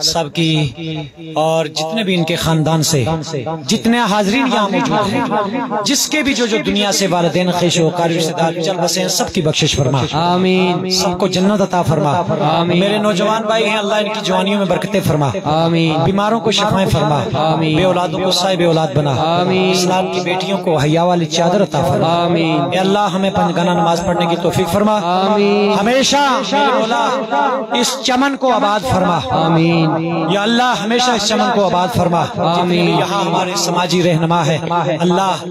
سب کی اور جتنے بھی ان کے خاندان سے جتنے حاضرین یہاں موجود ہیں جس کے بھی جو دنیا سے والدین خیش و قاری رشتہ دار چل بسے ہیں سب کی بخشش فرما آمین سب کو جنت عطا فرما آمین میرے نوجوان بھائی ہیں اللہ ان کی جوانیوں میں برکتیں فرما آمین بیماروں کو شفائیں فرما آمین بے اولادوں کو صاحب اولاد بنا آمین اسلام کی بیٹیوں کو حیا والی چادر عطا فرما آمین اے اللہ ہمیں پنجگانہ نماز پڑھنے کی توفیق فرما آمین ہمیشہ میرے مولا اس چمن کو آباد فرما آمین یا اللہ ہمیشہ اس چمن کو آباد فرما آمین یہاں ہمارے سماجی رہنما ہے اللہ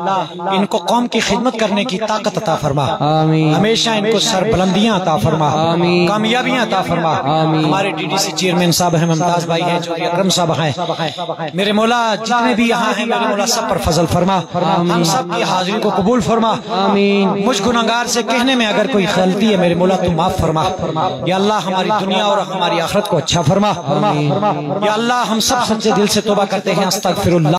ان کو قوم کی خدمت کرنے کی طاقت عطا فرما آمین ہمیشہ ان کو سربلندیاں عطا فرما آمین کامیابیاں عطا فرما آمین ہمارے ڈی ڈی سی چیئرمین صاحب ہیں ممتاز بھائی ہیں چودھری اکرم صاحب ہیں میرے مولا جتنے بھی یہاں ہیں میرے مولا سب پر فضل فرما ہم سب کی حاضری کو قبول فرما آمین مجھ گنہگار سے کہنے میں اگر کوئی غلطی ہے میرے مولا تو معاف فرما یا اللہ ہماری دنیا اور ہماری آخرت کو اچھا فرما یا اللہ ہم سب سچے دل سے توبہ کرتے ہیں استغفر اللہ